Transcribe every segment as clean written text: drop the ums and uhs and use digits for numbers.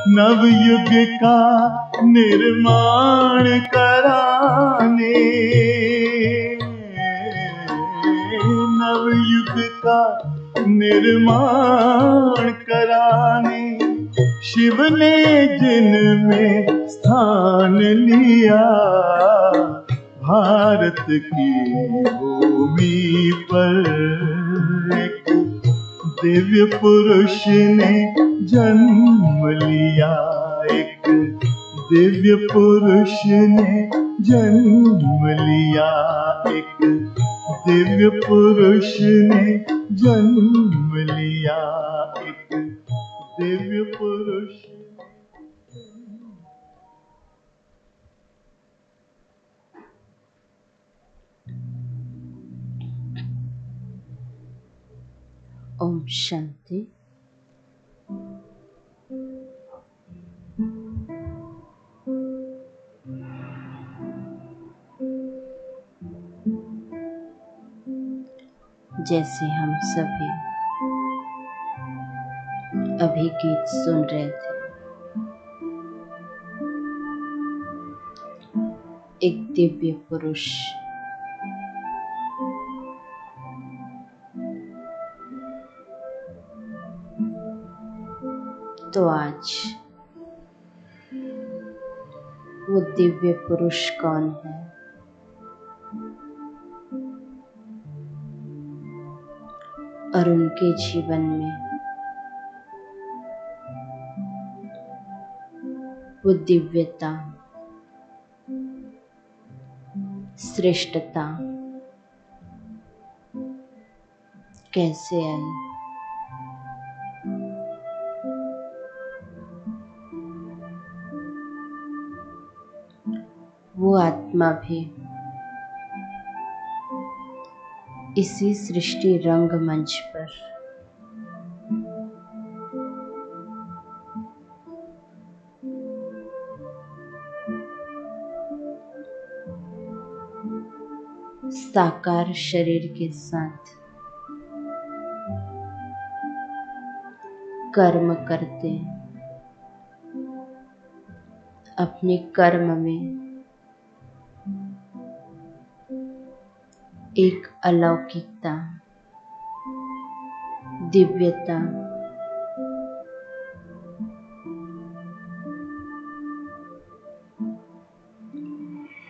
नवयुग का निर्माण कराने, नवयुग का निर्माण कराने शिव ने जिनमें स्थान लिया, भारत की भूमि पर एक दिव्य पुरुष ने जन्म लिया, एक दिव्य पुरुष ने जन्म लिया, एक दिव्य पुरुष ने जन्म लिया, एक दिव्य पुरुष। ओम शांति। जैसे हम सभी अभी गीत सुन रहे थे, एक दिव्य पुरुष तो आज वो दिव्य पुरुष कौन है? और उनके जीवन में वो दिव्यता, श्रेष्ठता कैसे आई? वो आत्मा भी इसी सृष्टि रंगमंच पर साकार शरीर के साथ कर्म करते, अपने कर्म में एक अलौकिकता, दिव्यता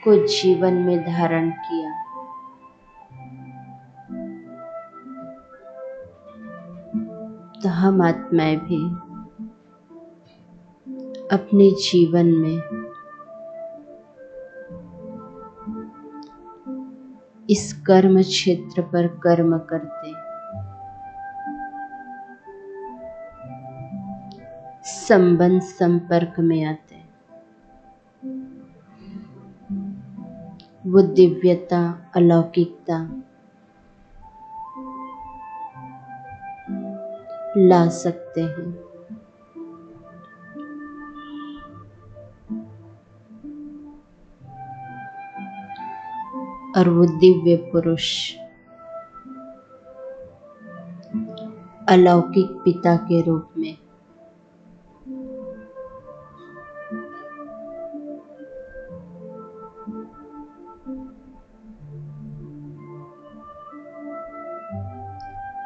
को जीवन में धारण किया। तो हम आत्माएं भी अपने जीवन में इस कर्म क्षेत्र पर कर्म करते, संबंध संपर्क में आते, वो दिव्यता, अलौकिकता ला सकते हैं। और वो दिव्य पुरुष अलौकिक पिता के रूप में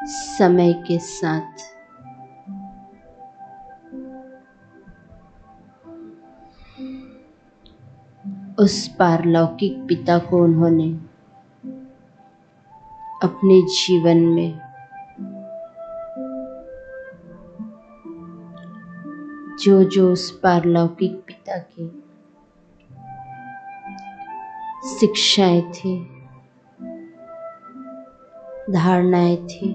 समय के साथ उस पारलौकिक पिता को उन्होंने अपने जीवन में जो जो उस पारलौकिक पिता की शिक्षाएं थी, धारणाएं थी,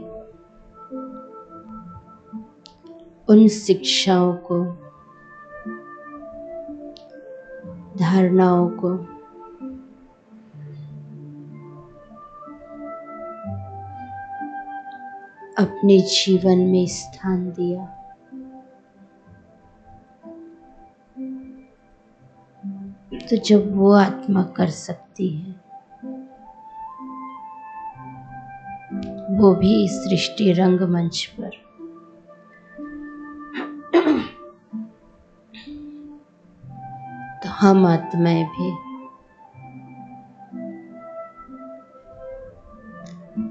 उन शिक्षाओं को, धारणाओं को अपने जीवन में स्थान दिया। तो जब वो आत्मा कर सकती है, वो भी इस सृष्टि रंगमंच पर हम आत्माएं भी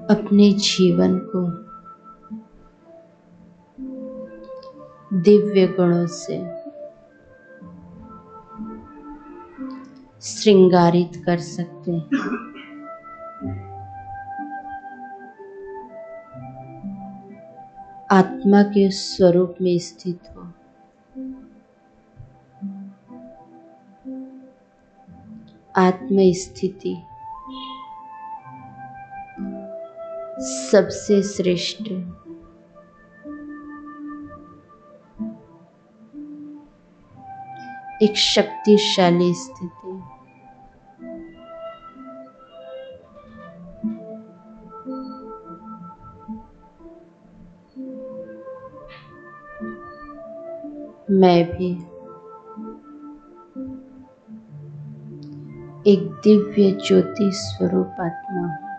अपने जीवन को दिव्य गुणों से श्रृंगारित कर सकते हैं। आत्मा के स्वरूप में स्थित हो, आत्म स्थिति सबसे श्रेष्ठ एक शक्तिशाली स्थिति। मैं भी एक दिव्य ज्योति स्वरूप आत्मा हूँ,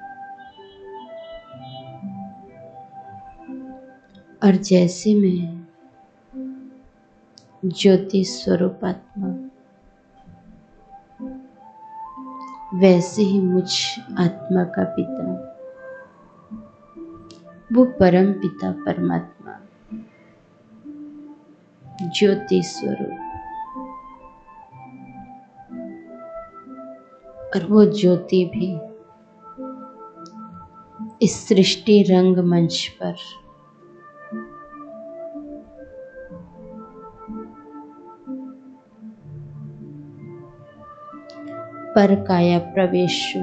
और जैसे मैं ज्योति स्वरूप आत्मा वैसे ही मुझ आत्मा का पिता, वो परम पिता परमात्मा ज्योति स्वरूप, और वो ज्योति भी इस सृष्टि रंगमंच पर पर काया प्रवेशु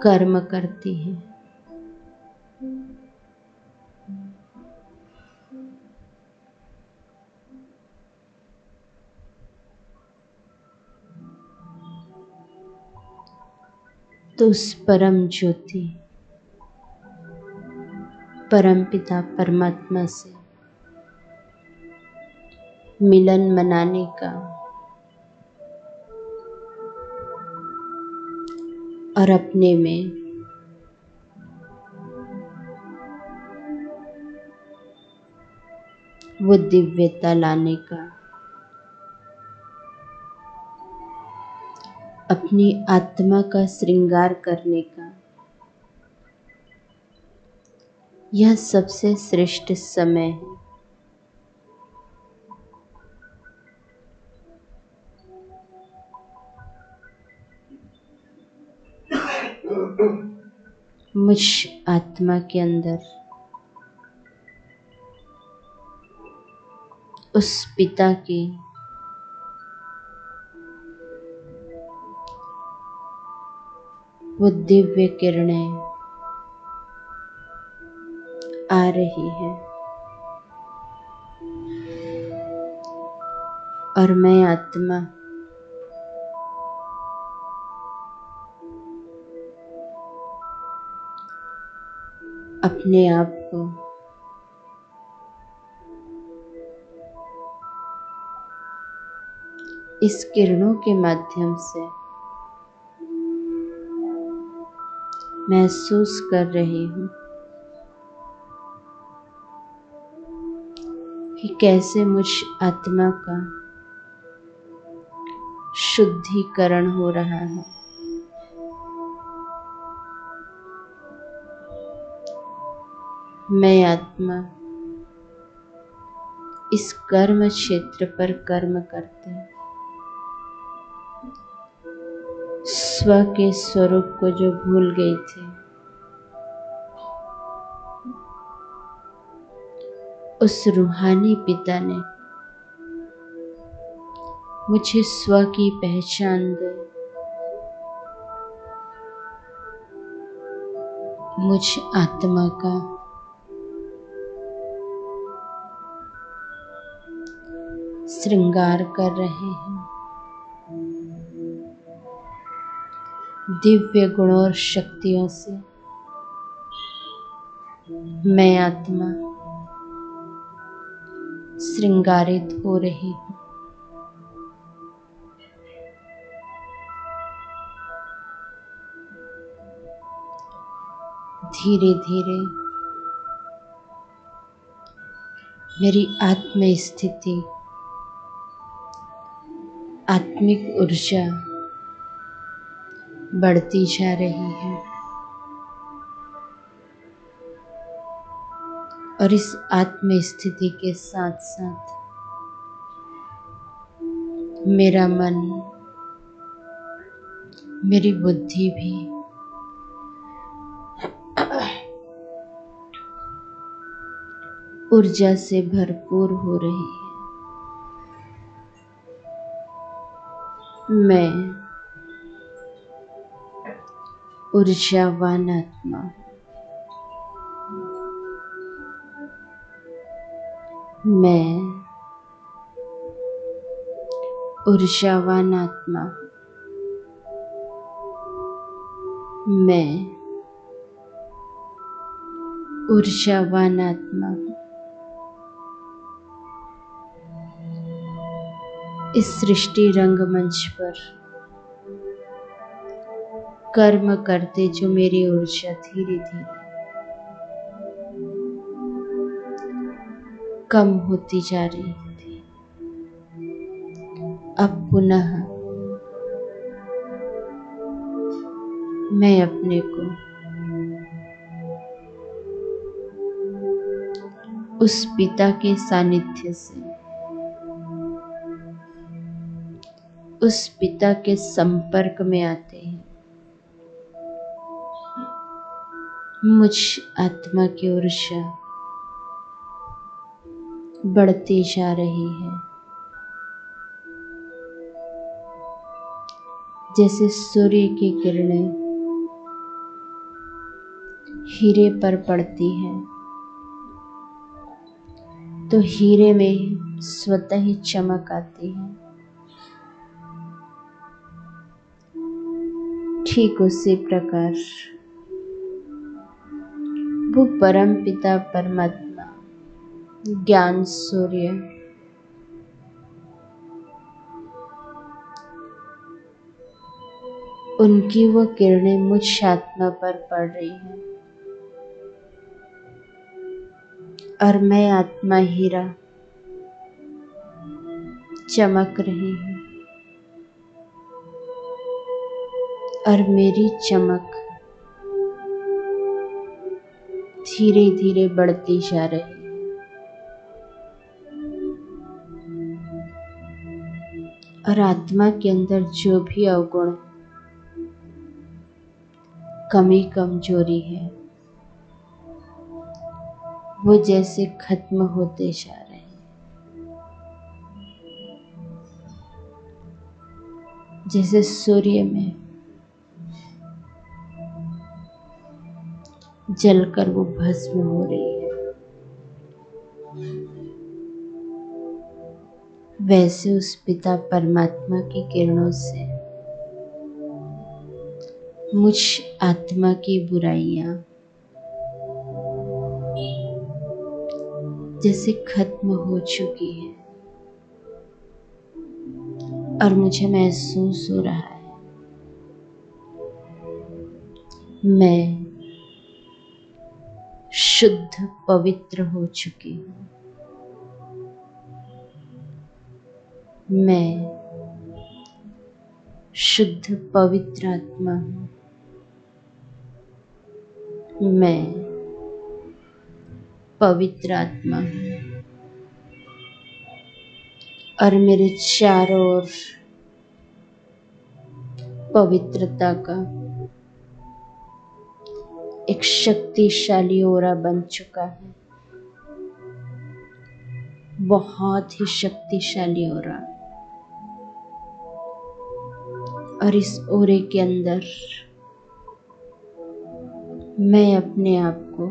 कर्म करती है। तो उस परम ज्योति परम पिता परमात्मा से मिलन मनाने का और अपने में वो दिव्यता लाने का, अपनी आत्मा का श्रृंगार करने का यह सबसे श्रेष्ठ समय है। मुझ आत्मा के अंदर उस पिता की वो दिव्य किरणें आ रही है, और मैं आत्मा अपने आप को इस किरणों के माध्यम से महसूस कर रही हूँ कि कैसे मुझ आत्मा का शुद्धिकरण हो रहा है। मैं आत्मा इस कर्म क्षेत्र पर कर्म करते स्व के स्वरूप को जो भूल गई थी, उस रूहानी पिता ने मुझे स्व की पहचान दी, मुझ आत्मा का श्रृंगार कर रहे हैं। दिव्य गुणों और शक्तियों से मैं आत्मा श्रृंगारित हो रही हूँ। धीरे धीरे मेरी आत्म स्थिति आत्मिक ऊर्जा बढ़ती जा रही है और इस आत्म स्थिति के साथ साथ मेरा मन, मेरी बुद्धि भी ऊर्जा से भरपूर हो रही है। मैं ऊर्जावान आत्मा हूँ। मैं ऊर्जावान आत्मा हूँ। मैं ऊर्जावान आत्मा हूँ। इस सृष्टि रंगमंच पर कर्म करते जो मेरी ऊर्जा धीरे धीरे कम होती जा रही थी, अब पुनः मैं अपने को उस पिता के सानिध्य से, उस पिता के संपर्क में आते हैं। मुझ आत्मा की ऊर्जा बढ़ती जा रही है, जैसे सूर्य की किरणें हीरे पर पड़ती हैं तो हीरे में स्वतः ही चमक आती है। ठीक उसी प्रकार वो परम पिता परमात्मा ज्ञान सूर्य उनकी वो किरणें मुझ आत्मा पर पड़ रही हैं और मैं आत्मा हीरा चमक रही हूँ और मेरी चमक धीरे धीरे बढ़ती जा रही है। और आत्मा के अंदर जो भी अवगुण कमी कमजोरी है वो जैसे खत्म होते जा रहे हैं, जैसे सूर्य में जलकर वो भस्म हो रही है, वैसे उस पिता परमात्मा की किरणों से मुझ आत्मा की बुराइयां जैसे खत्म हो चुकी है और मुझे महसूस हो रहा है मैं शुद्ध पवित्र हो चुकी हूँ। मैं शुद्ध पवित्र आत्मा हूँ। मैं पवित्र आत्मा हूँ और मेरे चारों ओर पवित्रता का एक शक्तिशाली ओरा बन चुका है, बहुत ही शक्तिशाली ओरा। और इस ओरे के अंदर मैं अपने आप को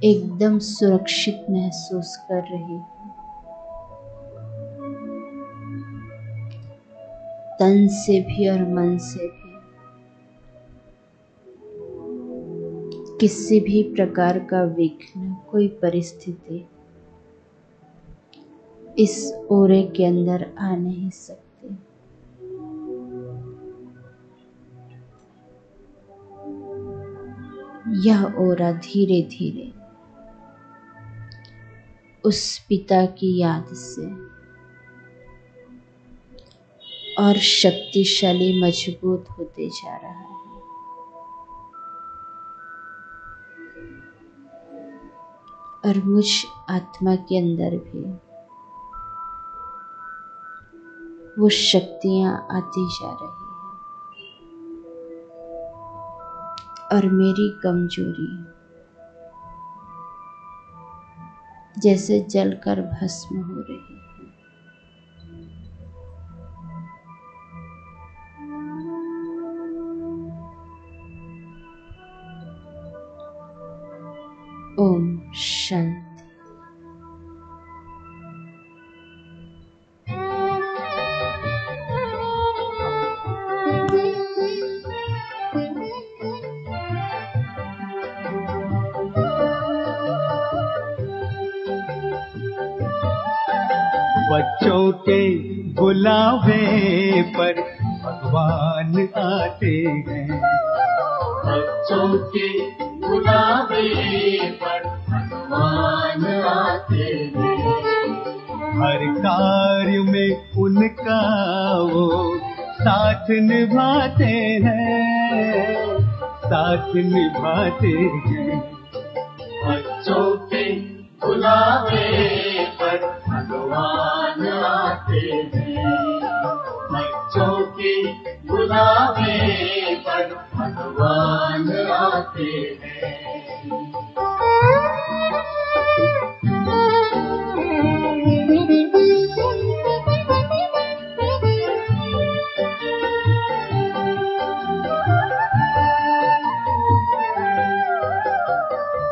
एकदम सुरक्षित महसूस कर रही हूँ। तन से भी और मन से भी किसी भी प्रकार का विघ्न, कोई परिस्थिति इस ओरे के अंदर आ नहीं सकती। यह ओरा धीरे धीरे उस पिता की याद से और शक्तिशाली मजबूत होते जा रहा है। और मुझ आत्मा के अंदर भी वो शक्तियां आती जा रही है और मेरी कमजोरी जैसे जलकर भस्म हो रही है। ओम शांति। बच्चों के बुलावे पर भगवान आते हैं। बच्चों के बुलावे पर भगवान आते हैं। हर कार्य में उनका वो साथ निभाते हैं, साथ निभाते हैं। बच्चों के बुलावे पर भगवान आते हैं। बच्चों के बुलावे पर भगवान आते हैं।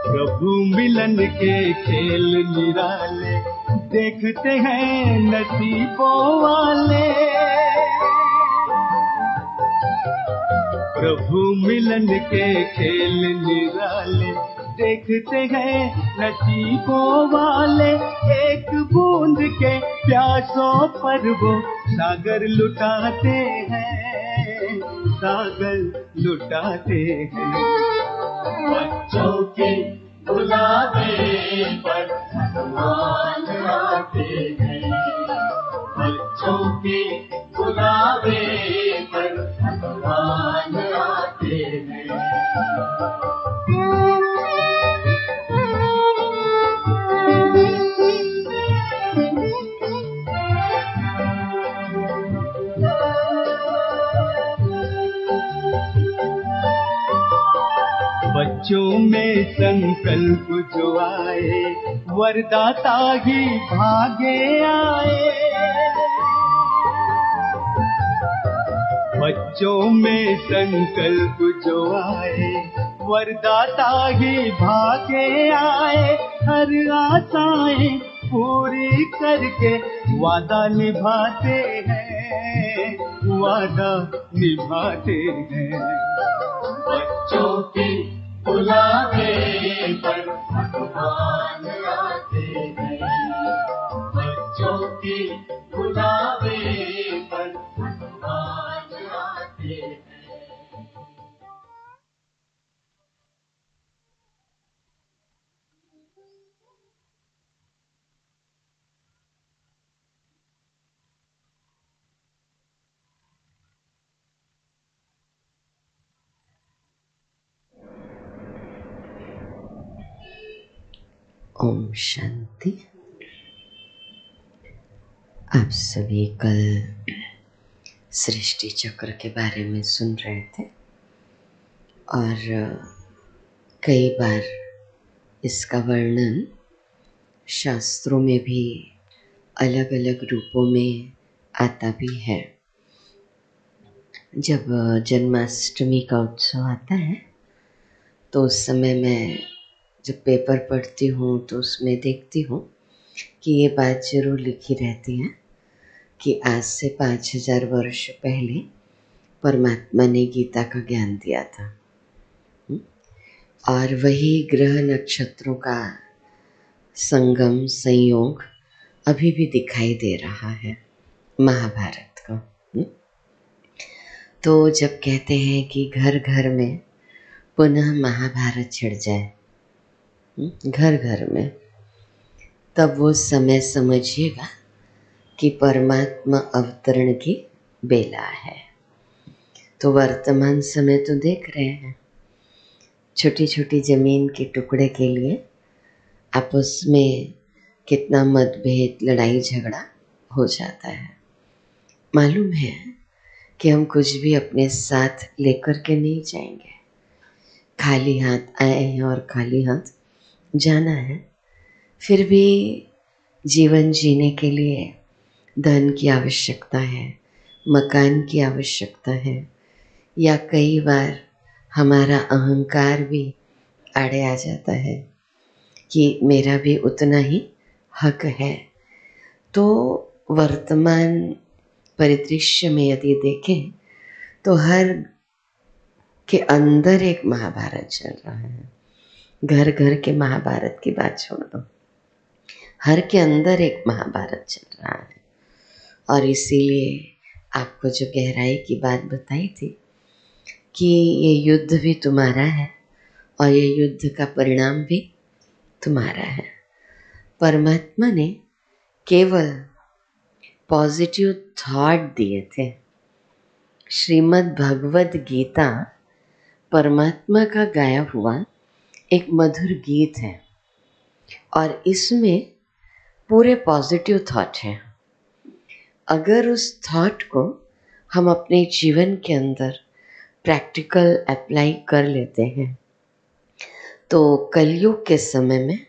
प्रभु मिलन के खेल निराले देखते हैं नसीबों वाले। प्रभु मिलन के खेल निराले देखते हैं नसीबों वाले। एक बूंद के प्यासों पर वो सागर लुटाते हैं, सागर लुटाते हैं। बच्चों के बुलावे पर भगवान आते हैं। बच्चों के बुलावे पर भगवान आते हैं। बच्चों में संकल्प जो आए वरदाता ही भागे आए। बच्चों में संकल्प जो आए वरदाता ही भागे आए। हर आशाएं पूरी करके वादा निभाते हैं, वादा निभाते हैं। बच्चों के बुलावे पर भगवान आते हैं। बच्चों के बुलावे पर भगवान आते हैं। ओम शांति। आप सभी कल सृष्टि चक्र के बारे में सुन रहे थे और कई बार इसका वर्णन शास्त्रों में भी अलग अलग रूपों में आता भी है। जब जन्माष्टमी का उत्सव आता है तो उस समय मैं जब पेपर पढ़ती हूँ तो उसमें देखती हूँ कि ये बात जरूर लिखी रहती है कि आज से 5000 वर्ष पहले परमात्मा ने गीता का ज्ञान दिया था। और वही ग्रह नक्षत्रों का संगम संयोग अभी भी दिखाई दे रहा है महाभारत का। तो जब कहते हैं कि घर घर में पुनः महाभारत छिड़ जाए, घर घर में, तब वो समय समझिएगा कि परमात्मा अवतरण की बेला है। तो वर्तमान समय तो देख रहे हैं, छोटी छोटी जमीन के टुकड़े के लिए आपस में कितना मतभेद, लड़ाई झगड़ा हो जाता है। मालूम है कि हम कुछ भी अपने साथ लेकर के नहीं जाएंगे, खाली हाथ आए हैं और खाली हाथ जाना है। फिर भी जीवन जीने के लिए धन की आवश्यकता है, मकान की आवश्यकता है, या कई बार हमारा अहंकार भी आड़े आ जाता है कि मेरा भी उतना ही हक है। तो वर्तमान परिदृश्य में यदि देखें तो हर के अंदर एक महाभारत चल रहा है। घर घर के महाभारत की बात छोड़ दो, हर के अंदर एक महाभारत चल रहा है। और इसीलिए आपको जो गहराई की बात बताई थी कि ये युद्ध भी तुम्हारा है और ये युद्ध का परिणाम भी तुम्हारा है। परमात्मा ने केवल पॉजिटिव थॉट दिए थे। श्रीमद् भगवद गीता परमात्मा का गाया हुआ एक मधुर गीत है और इसमें पूरे पॉजिटिव थॉट हैं। अगर उस थॉट को हम अपने जीवन के अंदर प्रैक्टिकल अप्लाई कर लेते हैं तो कलयुग के समय में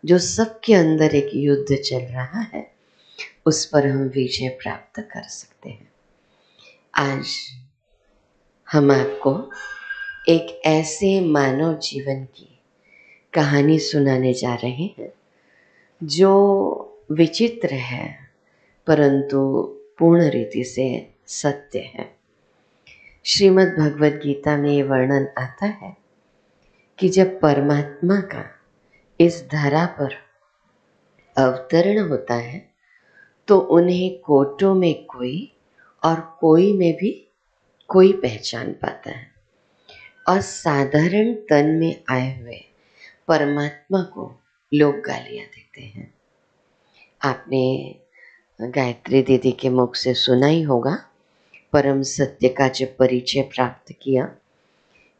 जो सबके अंदर एक युद्ध चल रहा है उस पर हम विजय प्राप्त कर सकते हैं। आज हम आपको एक ऐसे मानव जीवन की कहानी सुनाने जा रहे हैं जो विचित्र है परंतु पूर्ण रीति से सत्य है। श्रीमद् भगवद गीता में ये वर्णन आता है कि जब परमात्मा का इस धरा पर अवतरण होता है तो उन्हें कोटों में कोई और कोई में भी कोई पहचान पाता है और साधारण तन में आए हुए परमात्मा को लोग गालियाँ देते हैं। आपने गायत्री दीदी के मुख से सुना ही होगा, परम सत्य का जब परिचय प्राप्त किया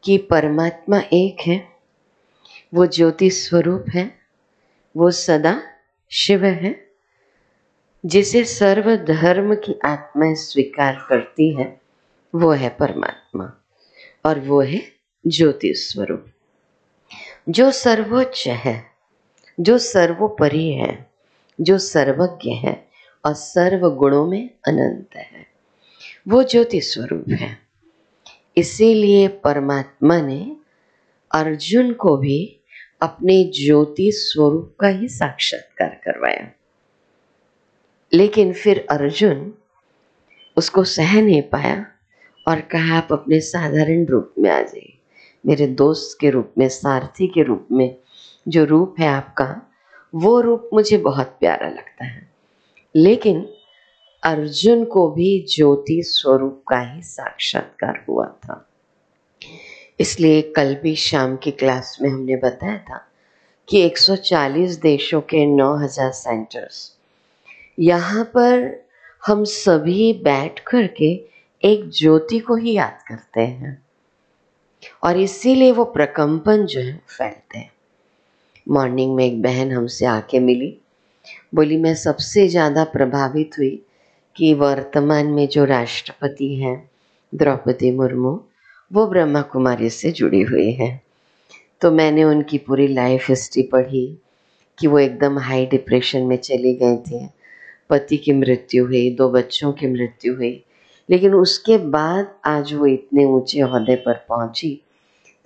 कि परमात्मा एक है, वो ज्योति स्वरूप है, वो सदा शिव है, जिसे सर्व धर्म की आत्माएं स्वीकार करती है वो है परमात्मा और वो है ज्योति स्वरूप, जो सर्वोच्च है, जो सर्वोपरि है, जो सर्वज्ञ है और सर्व गुणों में अनंत है, वो ज्योति स्वरूप है। इसीलिए परमात्मा ने अर्जुन को भी अपने ज्योति स्वरूप का ही साक्षात्कार करवाया। लेकिन फिर अर्जुन उसको सह नहीं पाया और कहा आप अपने साधारण रूप में आ जाइए, मेरे दोस्त के रूप में, सारथी के रूप में जो रूप है आपका वो रूप मुझे बहुत प्यारा लगता है। लेकिन अर्जुन को भी ज्योति स्वरूप का ही साक्षात्कार हुआ था। इसलिए कल भी शाम की क्लास में हमने बताया था कि 140 देशों के 9000 सेंटर्स, यहाँ पर हम सभी बैठ करके एक ज्योति को ही याद करते हैं और इसीलिए वो प्रकंपन जो है फैलते हैं। मॉर्निंग में एक बहन हमसे आके मिली, बोली मैं सबसे ज़्यादा प्रभावित हुई कि वर्तमान में जो राष्ट्रपति हैं द्रौपदी मुर्मू, वो ब्रह्मा कुमारी से जुड़ी हुई हैं। तो मैंने उनकी पूरी लाइफ हिस्ट्री पढ़ी कि वो एकदम हाई डिप्रेशन में चली गई थी, पति की मृत्यु हुई, 2 बच्चों की मृत्यु हुई, लेकिन उसके बाद आज वो इतने ऊंचे ओहदे पर पहुंची।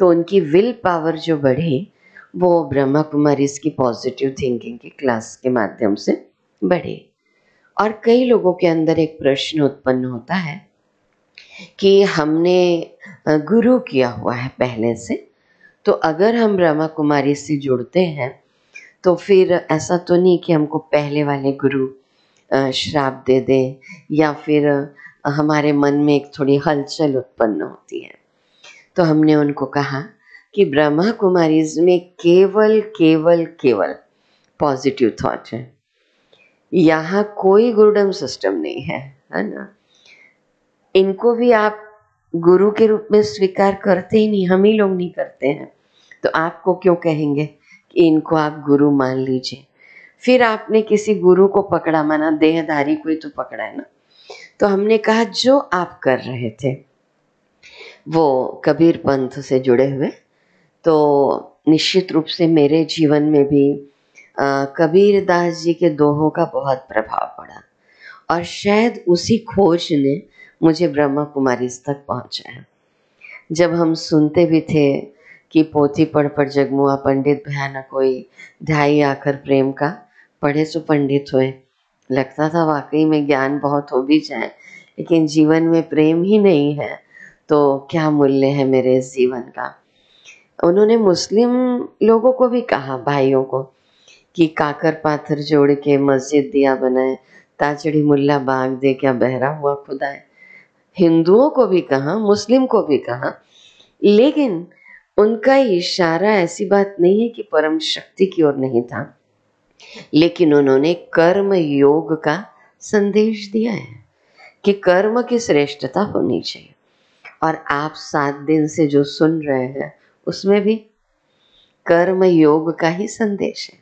तो उनकी विल पावर जो बढ़ी वो ब्रह्मा कुमारी की पॉजिटिव थिंकिंग की क्लास के माध्यम से बढ़ी। और कई लोगों के अंदर एक प्रश्न उत्पन्न होता है कि हमने गुरु किया हुआ है पहले से, तो अगर हम ब्रह्मा कुमारी से जुड़ते हैं तो फिर ऐसा तो नहीं कि हमको पहले वाले गुरु श्राप दे दें या फिर हमारे मन में एक थोड़ी हलचल उत्पन्न होती है। तो हमने उनको कहा कि ब्रह्मा कुमारीज में केवल केवल केवल पॉजिटिव थॉट है। यहाँ कोई गुरुडम सिस्टम नहीं है, है ना। इनको भी आप गुरु के रूप में स्वीकार करते ही नहीं, हम ही लोग नहीं करते हैं, तो आपको क्यों कहेंगे कि इनको आप गुरु मान लीजिए। फिर आपने किसी गुरु को पकड़ा, माना देहधारी कोई तो पकड़ा है ना, तो हमने कहा जो आप कर रहे थे वो कबीर पंथ से जुड़े हुए, तो निश्चित रूप से मेरे जीवन में भी कबीर दास जी के दोहों का बहुत प्रभाव पड़ा, और शायद उसी खोज ने मुझे ब्रह्मा कुमारी तक पहुंचाया। जब हम सुनते भी थे कि पोथी पढ़ पढ़ जगमुआ पंडित भयानक होई, ढाई आखर प्रेम का पढ़े सो पंडित हुए, लगता था वाकई में ज्ञान बहुत हो भी जाए, लेकिन जीवन में प्रेम ही नहीं है तो क्या मूल्य है मेरे इस जीवन का। उन्होंने मुस्लिम लोगों को भी कहा, भाइयों को, कि काकर पाथर जोड़ के मस्जिद दिया बनाए, ताजड़ी मुल्ला बाग दे क्या बहरा हुआ खुदा है। हिंदुओं को भी कहा, मुस्लिम को भी कहा, लेकिन उनका इशारा ऐसी बात नहीं है कि परम शक्ति की ओर नहीं था, लेकिन उन्होंने कर्म योग का संदेश दिया है कि कर्म की श्रेष्ठता होनी चाहिए। और आप 7 दिन से जो सुन रहे हैं उसमें भी कर्म योग का ही संदेश है।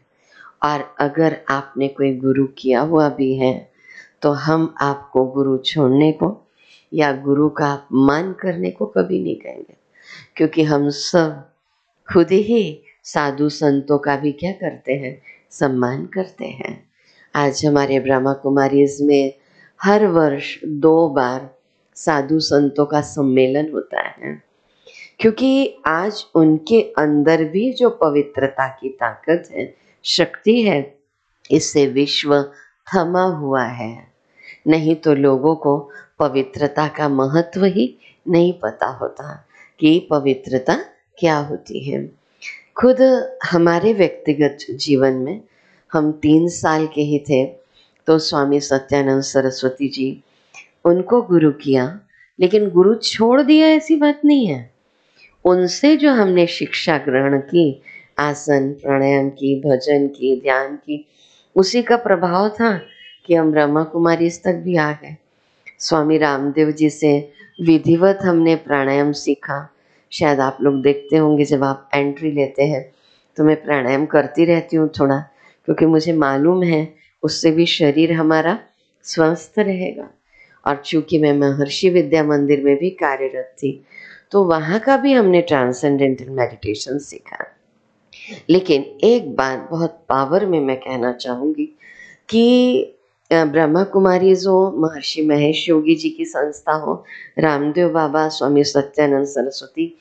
और अगर आपने कोई गुरु किया हुआ भी है तो हम आपको गुरु छोड़ने को या गुरु का अपमान करने को कभी नहीं कहेंगे, क्योंकि हम सब खुद ही साधु संतों का भी क्या करते हैं, सम्मान करते हैं। आज हमारे ब्रह्मा कुमारीज में हर वर्ष 2 बार साधु संतों का सम्मेलन होता है, क्योंकि आज उनके अंदर भी जो पवित्रता की ताकत है, शक्ति है, इससे विश्व थमा हुआ है। नहीं तो लोगों को पवित्रता का महत्व ही नहीं पता होता कि पवित्रता क्या होती है। खुद हमारे व्यक्तिगत जीवन में हम 3 साल के ही थे तो स्वामी सत्यानंद सरस्वती जी, उनको गुरु किया, लेकिन गुरु छोड़ दिया ऐसी बात नहीं है। उनसे जो हमने शिक्षा ग्रहण की, आसन प्राणायाम की, भजन की, ध्यान की, उसी का प्रभाव था कि हम ब्रह्मा कुमारी तक भी आ गए। स्वामी रामदेव जी से विधिवत हमने प्राणायाम सीखा। शायद आप लोग देखते होंगे जब आप एंट्री लेते हैं तो मैं प्राणायाम करती रहती हूँ थोड़ा, क्योंकि मुझे मालूम है उससे भी शरीर हमारा स्वस्थ रहेगा। और चूंकि मैं महर्षि विद्या मंदिर में भी कार्यरत थी तो वहाँ का भी हमने ट्रांसेंडेंटल मेडिटेशन सीखा। लेकिन एक बात बहुत पावर में मैं कहना चाहूँगी कि ब्रह्मा कुमारीज हो, महर्षि महेश योगी जी की संस्था हो, रामदेव बाबा, स्वामी सत्यानंद सरस्वती,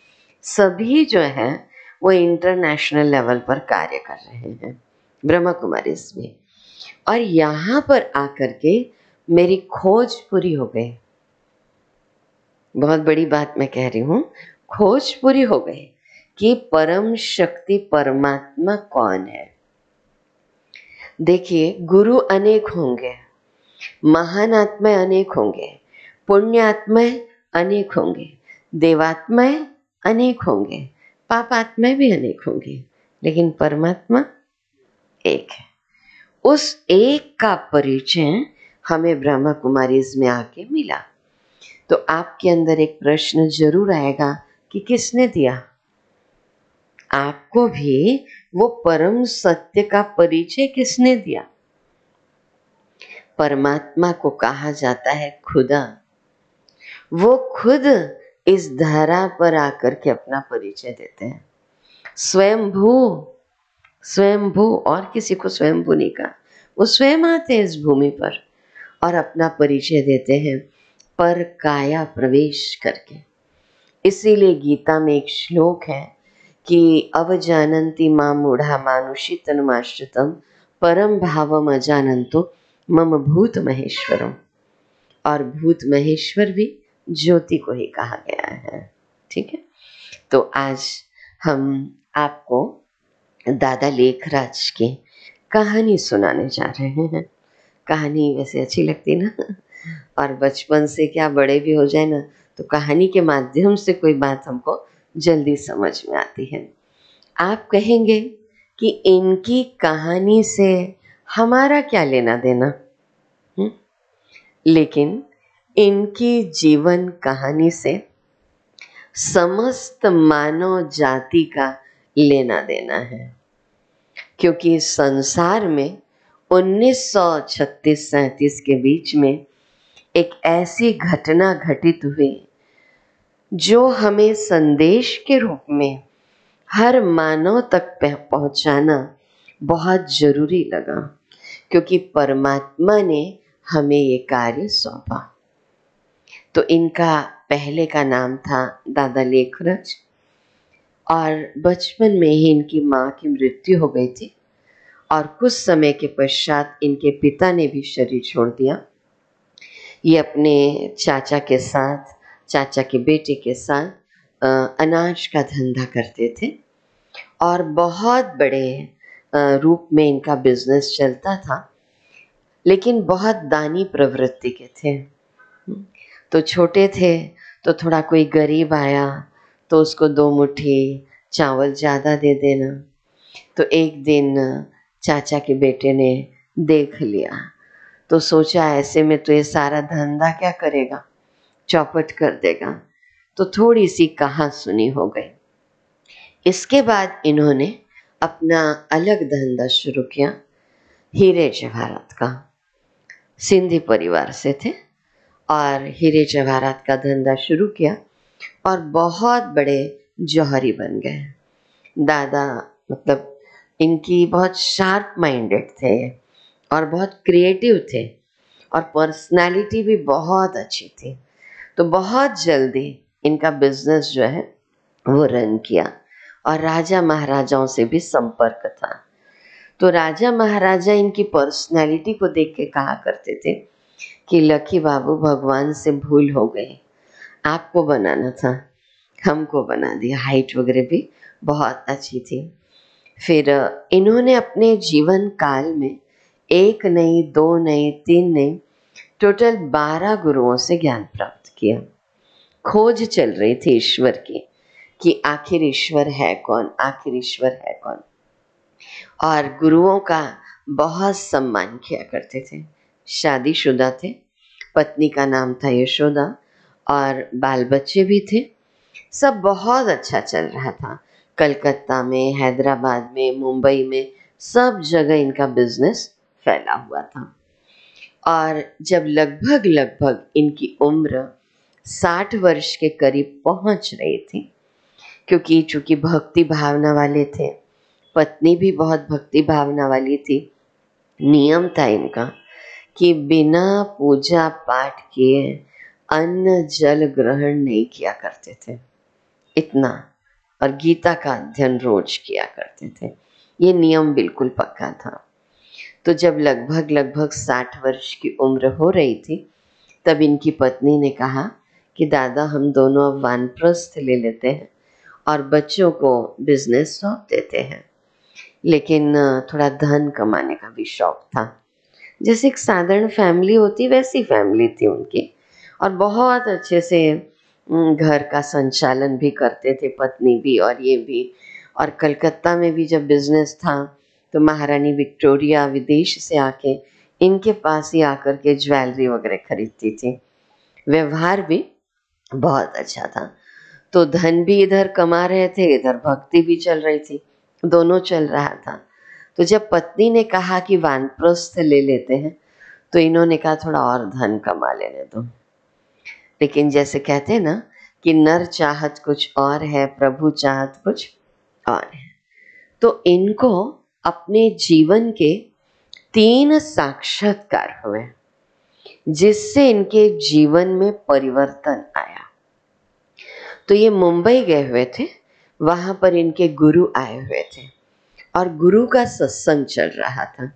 सभी जो है वो इंटरनेशनल लेवल पर कार्य कर रहे हैं, ब्रह्मा कुमारीज में। और यहाँ पर आकर के मेरी खोज पूरी हो गई। बहुत बड़ी बात मैं कह रही हूँ, खोज पूरी हो गई कि परम शक्ति परमात्मा कौन है। देखिए, गुरु अनेक होंगे, महान आत्माएं अनेक होंगे, पुण्य आत्माएं अनेक होंगे, देवात्माएं अनेक होंगे, पाप आत्माएं भी अनेक होंगी, लेकिन परमात्मा एक है। उस एक का परिचय हमें ब्रह्मा कुमारीज में आके मिला। तो आपके अंदर एक प्रश्न जरूर आएगा कि किसने दिया आपको भी वो परम सत्य का परिचय, किसने दिया। परमात्मा को कहा जाता है खुदा। वो खुद इस धरा पर आकर के अपना परिचय देते हैं। स्वयंभू, स्वयंभू, और किसी को स्वयंभू नहीं कहा, वो स्वयं आते हैं इस भूमि पर और अपना परिचय देते हैं पर काया प्रवेश करके। इसीलिए गीता में एक श्लोक है कि अवजानन्ति मां मूढ़ा मानुषी तनुमाश्रितम परम भावम अजानन्तो मम भूत महेश्वरम। और भूत महेश्वर भी ज्योति को ही कहा गया है। ठीक है, तो आज हम आपको दादा लेखराज की कहानी सुनाने जा रहे हैं। कहानी वैसे अच्छी लगती ना, और बचपन से क्या बड़े भी हो जाए ना तो कहानी के माध्यम से कोई बात हमको जल्दी समझ में आती है। आप कहेंगे कि इनकी कहानी से हमारा क्या लेना देना। हुँ? लेकिन इनकी जीवन कहानी से समस्त मानव जाति का लेना देना है, क्योंकि इस संसार में 1936-37 के बीच में एक ऐसी घटना घटित हुई जो हमें संदेश के रूप में हर मानव तक पहुंचाना बहुत जरूरी लगा, क्योंकि परमात्मा ने हमें ये कार्य सौंपा। तो इनका पहले का नाम था दादा लेखराज, और बचपन में ही इनकी माँ की मृत्यु हो गई थी, और कुछ समय के पश्चात इनके पिता ने भी शरीर छोड़ दिया। ये अपने चाचा के साथ, चाचा के बेटे के साथ अनाज का धंधा करते थे, और बहुत बड़े रूप में इनका बिजनेस चलता था, लेकिन बहुत दानी प्रवृत्ति के थे। तो छोटे थे तो थोड़ा कोई गरीब आया तो उसको 2 मुट्ठी चावल ज़्यादा दे देना। तो एक दिन चाचा के बेटे ने देख लिया तो सोचा ऐसे में तो ये सारा धंधा क्या करेगा, चौपट कर देगा। तो थोड़ी सी कहा सुनी हो गई। इसके बाद इन्होंने अपना अलग धंधा शुरू किया, हीरे जवाहरात का। सिंधी परिवार से थे और हीरे जवाहरात का धंधा शुरू किया और बहुत बड़े जौहरी बन गए। दादा मतलब इनकी बहुत शार्प माइंडेड थे और बहुत क्रिएटिव थे, और पर्सनालिटी भी बहुत अच्छी थी। तो बहुत जल्दी इनका बिजनेस जो है वो रन किया, और राजा महाराजाओं से भी संपर्क था। तो राजा महाराजा इनकी पर्सनालिटी को देख के कहा करते थे कि लकी बाबू, भगवान से भूल हो गई, आपको बनाना था, हमको बना दिया। हाइट वगैरह भी बहुत अच्छी थी। फिर इन्होंने अपने जीवन काल में 1 नहीं, 2 नहीं, 3 नहीं, टोटल 12 गुरुओं से ज्ञान प्राप्त किया। खोज चल रही थी ईश्वर की कि आखिर ईश्वर है कौन, आखिर ईश्वर है कौन। और गुरुओं का बहुत सम्मान किया करते थे। शादीशुदा थे, पत्नी का नाम था यशोदा, और बाल बच्चे भी थे। सब बहुत अच्छा चल रहा था। कलकत्ता में, हैदराबाद में, मुंबई में, सब जगह इनका बिजनेस फैला हुआ था। और जब लगभग इनकी उम्र 60 वर्ष के करीब पहुंच रही थी, क्योंकि चूंकि भक्ति भावना वाले थे, पत्नी भी बहुत भक्ति भावना वाली थी, नियम था इनका कि बिना पूजा पाठ किए अन्न जल ग्रहण नहीं किया करते थे, इतना। और गीता का अध्ययन रोज किया करते थे। ये नियम बिल्कुल पक्का था। तो जब लगभग 60 वर्ष की उम्र हो रही थी, तब इनकी पत्नी ने कहा कि दादा, हम दोनों अब वानप्रस्थ ले लेते हैं और बच्चों को बिजनेस सौंप देते हैं। लेकिन थोड़ा धन कमाने का भी शौक था। जैसे एक साधारण फैमिली होती वैसी फैमिली थी उनकी, और बहुत अच्छे से घर का संचालन भी करते थे, पत्नी भी और ये भी। और कलकत्ता में भी जब बिजनेस था तो महारानी विक्टोरिया विदेश से आके इनके पास ही आकर के ज्वेलरी वगैरह खरीदती थी। व्यवहार भी बहुत अच्छा था। तो धन भी इधर कमा रहे थे, इधर भक्ति भी चल रही थी, दोनों चल रहा था। तो जब पत्नी ने कहा कि वानप्रस्थ ले लेते हैं, तो इन्होंने कहा थोड़ा और धन कमा लेने दो। लेकिन जैसे कहते हैं ना कि नर चाहत कुछ और है, प्रभु चाहत कुछ और है। तो इनको अपने जीवन के 3 साक्षात्कार हुए जिससे इनके जीवन में परिवर्तन आया। तो ये मुंबई गए हुए थे, वहां पर इनके गुरु आए हुए थे और गुरु का सत्संग चल रहा था।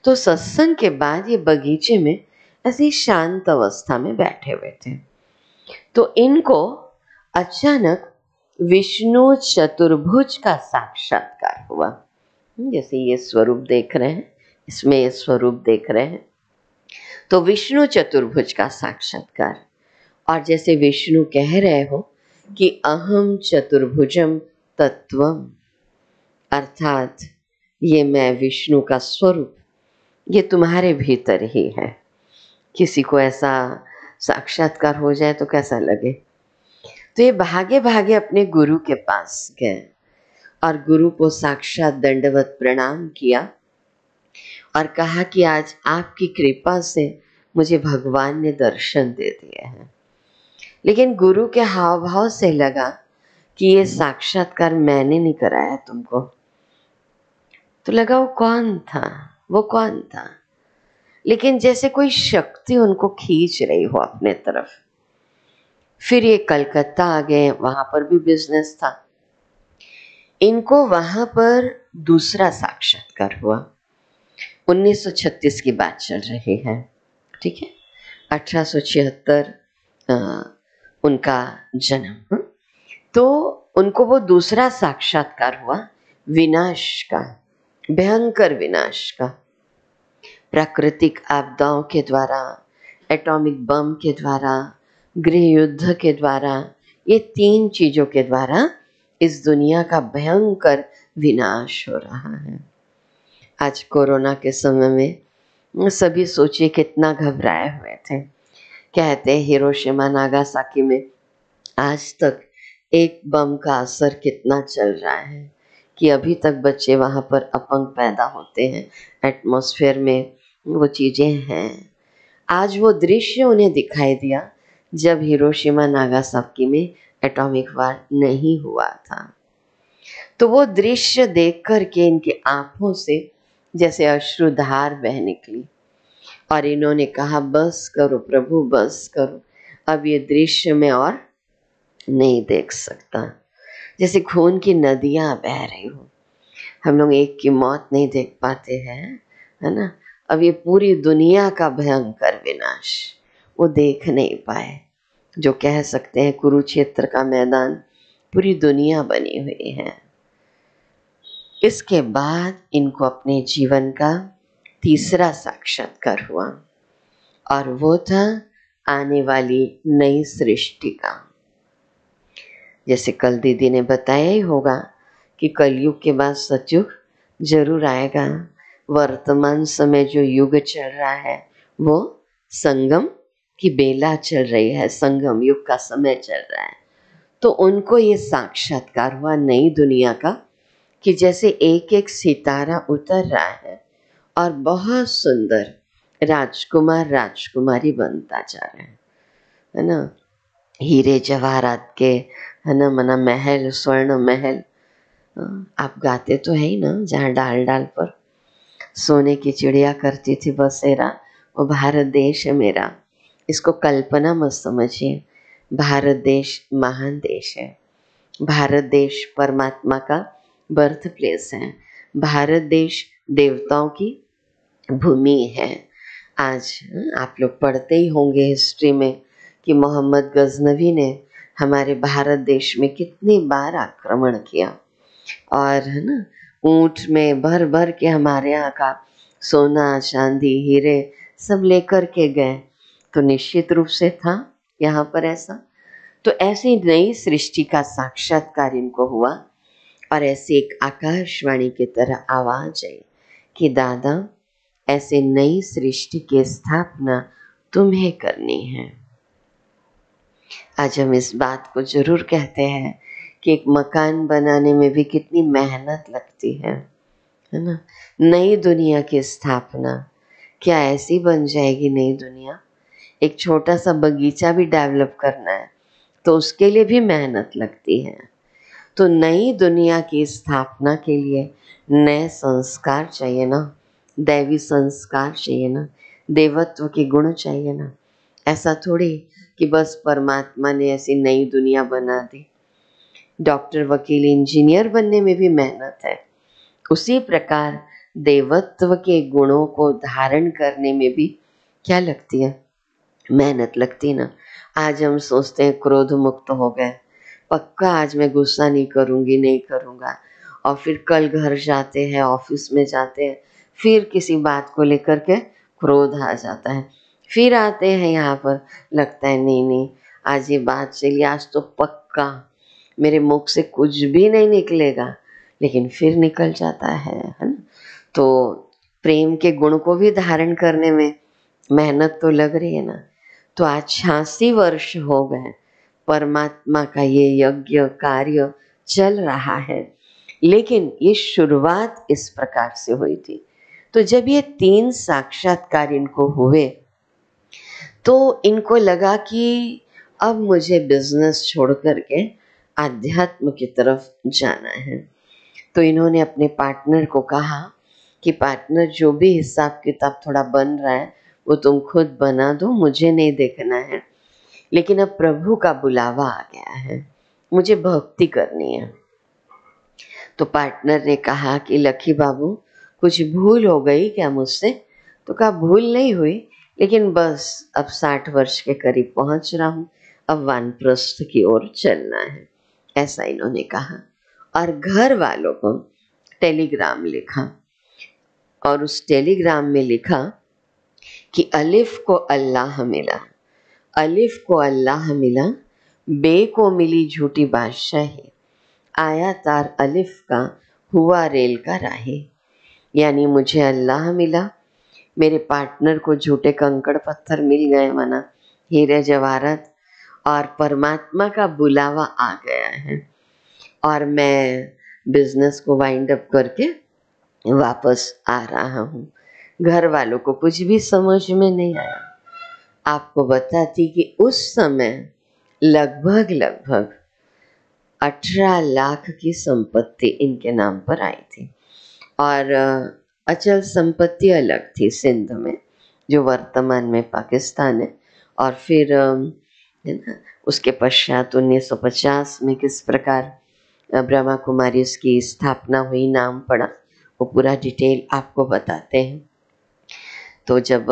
तो सत्संग के बाद ये बगीचे में ऐसी शांत अवस्था में बैठे हुए थे। तो इनको अचानक विष्णु चतुर्भुज का साक्षात्कार हुआ। जैसे ये स्वरूप देख रहे हैं, इसमें ये स्वरूप देख रहे हैं, तो विष्णु चतुर्भुज का साक्षात्कार। और जैसे विष्णु कह रहे हो कि अहम चतुर्भुजम तत्वम, अर्थात ये मैं विष्णु का स्वरूप, ये तुम्हारे भीतर ही है। किसी को ऐसा साक्षात्कार हो जाए तो कैसा लगे। तो ये भागे भागे अपने गुरु के पास गए और गुरु को साक्षात दंडवत प्रणाम किया और कहा कि आज आपकी कृपा से मुझे भगवान ने दर्शन दे दिए हैं। लेकिन गुरु के हाव भाव से लगा कि ये साक्षात्कार मैंने नहीं कराया तुमको। तो लगा वो कौन था, वो कौन था। लेकिन जैसे कोई शक्ति उनको खींच रही हो अपने तरफ। फिर ये कलकत्ता आ गए, वहां पर भी बिजनेस था। इनको वहां पर दूसरा साक्षात्कार हुआ। 1936 की बात चल रही है, ठीक है। 1876 उनका जन्म। तो उनको वो दूसरा साक्षात्कार हुआ विनाश का, भयंकर विनाश का। प्राकृतिक आपदाओं के द्वारा, एटॉमिक बम के द्वारा, गृह युद्ध के द्वारा, ये 3 चीजों के द्वारा इस दुनिया का भयंकर विनाश हो रहा है। आज कोरोना के समय में सभी सोचिए कितना घबराए हुए थे। कहते हैं हिरोशिमा नागासाकी में आज तक एक बम का असर कितना चल रहा है कि अभी तक बच्चे वहाँ पर अपंग पैदा होते हैं। एटमॉस्फेयर में वो चीज़ें हैं। आज वो दृश्य उन्हें दिखाई दिया जब हिरोशिमा नागासाकी में एटॉमिक वार नहीं हुआ था। तो वो दृश्य देख कर के इनकी आंखों से जैसे अश्रुधार बह निकली और इन्होंने कहा बस करो प्रभु, बस करो, अब ये दृश्य मैं और नहीं देख सकता। जैसे खून की नदियां बह रही हो। हम लोग एक की मौत नहीं देख पाते हैं, है ना। अब ये पूरी दुनिया का भयंकर विनाश वो देख नहीं पाए। जो कह सकते हैं कुरुक्षेत्र का मैदान पूरी दुनिया बनी हुई है। इसके बाद इनको अपने जीवन का तीसरा साक्षात्कार हुआ और वो था आने वाली नई सृष्टि का। जैसे कल दीदी ने बताया ही होगा कि कलयुग के बाद सतयुग जरूर आएगा। वर्तमान समय जो युग चल रहा है वो संगम की बेला चल रही है, संगम युग का समय चल रहा है। तो उनको ये साक्षात्कार हुआ नई दुनिया का कि जैसे एक एक सितारा उतर रहा है और बहुत सुंदर राजकुमार राजकुमारी बनता जा रहा है ना। हीरे जवाहरात के, है ना, मना महल, स्वर्ण महल। आप गाते तो है ही ना, जहाँ डाल डाल पर सोने की चिड़िया करती थी बसेरा, वो भारत देश है मेरा। इसको कल्पना मत समझिए। भारत देश महान देश है। भारत देश परमात्मा का बर्थ प्लेस है। भारत देश देवताओं की भूमि है। आज आप लोग पढ़ते ही होंगे हिस्ट्री में कि मोहम्मद गजनवी ने हमारे भारत देश में कितनी बार आक्रमण किया और, है ना, ऊंट में भर भर के हमारे यहाँ का सोना चांदी हीरे सब लेकर के गए। तो निश्चित रूप से था यहाँ पर ऐसा। तो ऐसी नई सृष्टि का साक्षात्कार इनको हुआ और ऐसे एक आकाशवाणी की तरह आवाज आई कि दादा ऐसे नई सृष्टि की स्थापना तुम्हें करनी है। आज हम इस बात को जरूर कहते हैं कि एक मकान बनाने में भी कितनी मेहनत लगती है ना। नई दुनिया की स्थापना क्या ऐसी बन जाएगी नई दुनिया? एक छोटा सा बगीचा भी डेवलप करना है तो उसके लिए भी मेहनत लगती है। तो नई दुनिया की स्थापना के लिए नए संस्कार चाहिए ना, दैवी संस्कार चाहिए ना, देवत्व के गुण चाहिए ना। ऐसा थोड़ी कि बस परमात्मा ने ऐसी नई दुनिया बना दी। डॉक्टर, वकील, इंजीनियर बनने में भी मेहनत है। उसी प्रकार देवत्व के गुणों को धारण करने में भी क्या लगती है? मेहनत लगती ना। आज हम सोचते हैं क्रोध मुक्त हो गए, पक्का आज मैं गुस्सा नहीं करूँगी, नहीं करूँगा। और फिर कल घर जाते हैं, ऑफिस में जाते हैं, फिर किसी बात को लेकर के क्रोध आ जाता है। फिर आते हैं यहाँ पर, लगता है नहीं नहीं आज ये बात चली, आज तो पक्का मेरे मुख से कुछ भी नहीं निकलेगा, लेकिन फिर निकल जाता है ना। तो प्रेम के गुण को भी धारण करने में मेहनत तो लग रही है ना। तो आज 86 वर्ष हो गए, परमात्मा का ये यज्ञ कार्य चल रहा है, लेकिन ये शुरुआत इस प्रकार से हुई थी। तो जब ये 3 साक्षात्कार इनको हुए तो इनको लगा कि अब मुझे बिजनेस छोड़ करके आध्यात्म की तरफ जाना है। तो इन्होंने अपने पार्टनर को कहा कि पार्टनर, जो भी हिसाब किताब थोड़ा बन रहा है वो तुम खुद बना दो, मुझे नहीं देखना है, लेकिन अब प्रभु का बुलावा आ गया है, मुझे भक्ति करनी है। तो पार्टनर ने कहा कि लकी बाबू, कुछ भूल हो गई क्या मुझसे? तो कहा भूल नहीं हुई, लेकिन बस अब 60 वर्ष के करीब पहुंच रहा हूँ, अब वानप्रस्थ की ओर चलना है, ऐसा इन्होंने कहा। और घर वालों को टेलीग्राम लिखा और उस टेलीग्राम में लिखा कि अलिफ को अल्लाह मिला, अलिफ को अल्लाह मिला, बे को मिली झूठी बादशाही, आया तार अलिफ का हुआ रेल का राही। यानी मुझे अल्लाह मिला, मेरे पार्टनर को झूठे कंकड़ पत्थर मिल गए, माना हीरे जवाहरात, और परमात्मा का बुलावा आ गया है, और मैं बिजनेस को वाइंड अप करके वापस आ रहा हूँ। घर वालों को कुछ भी समझ में नहीं आया। आपको बताती कि उस समय लगभग 18 लाख की संपत्ति इनके नाम पर आई थी, और अचल संपत्ति अलग थी सिंध में, जो वर्तमान में पाकिस्तान है। और फिर है ना, उसके पश्चात 1950 में किस प्रकार ब्रह्मा कुमारी की स्थापना हुई, नाम पड़ा, वो पूरा डिटेल आपको बताते हैं। तो जब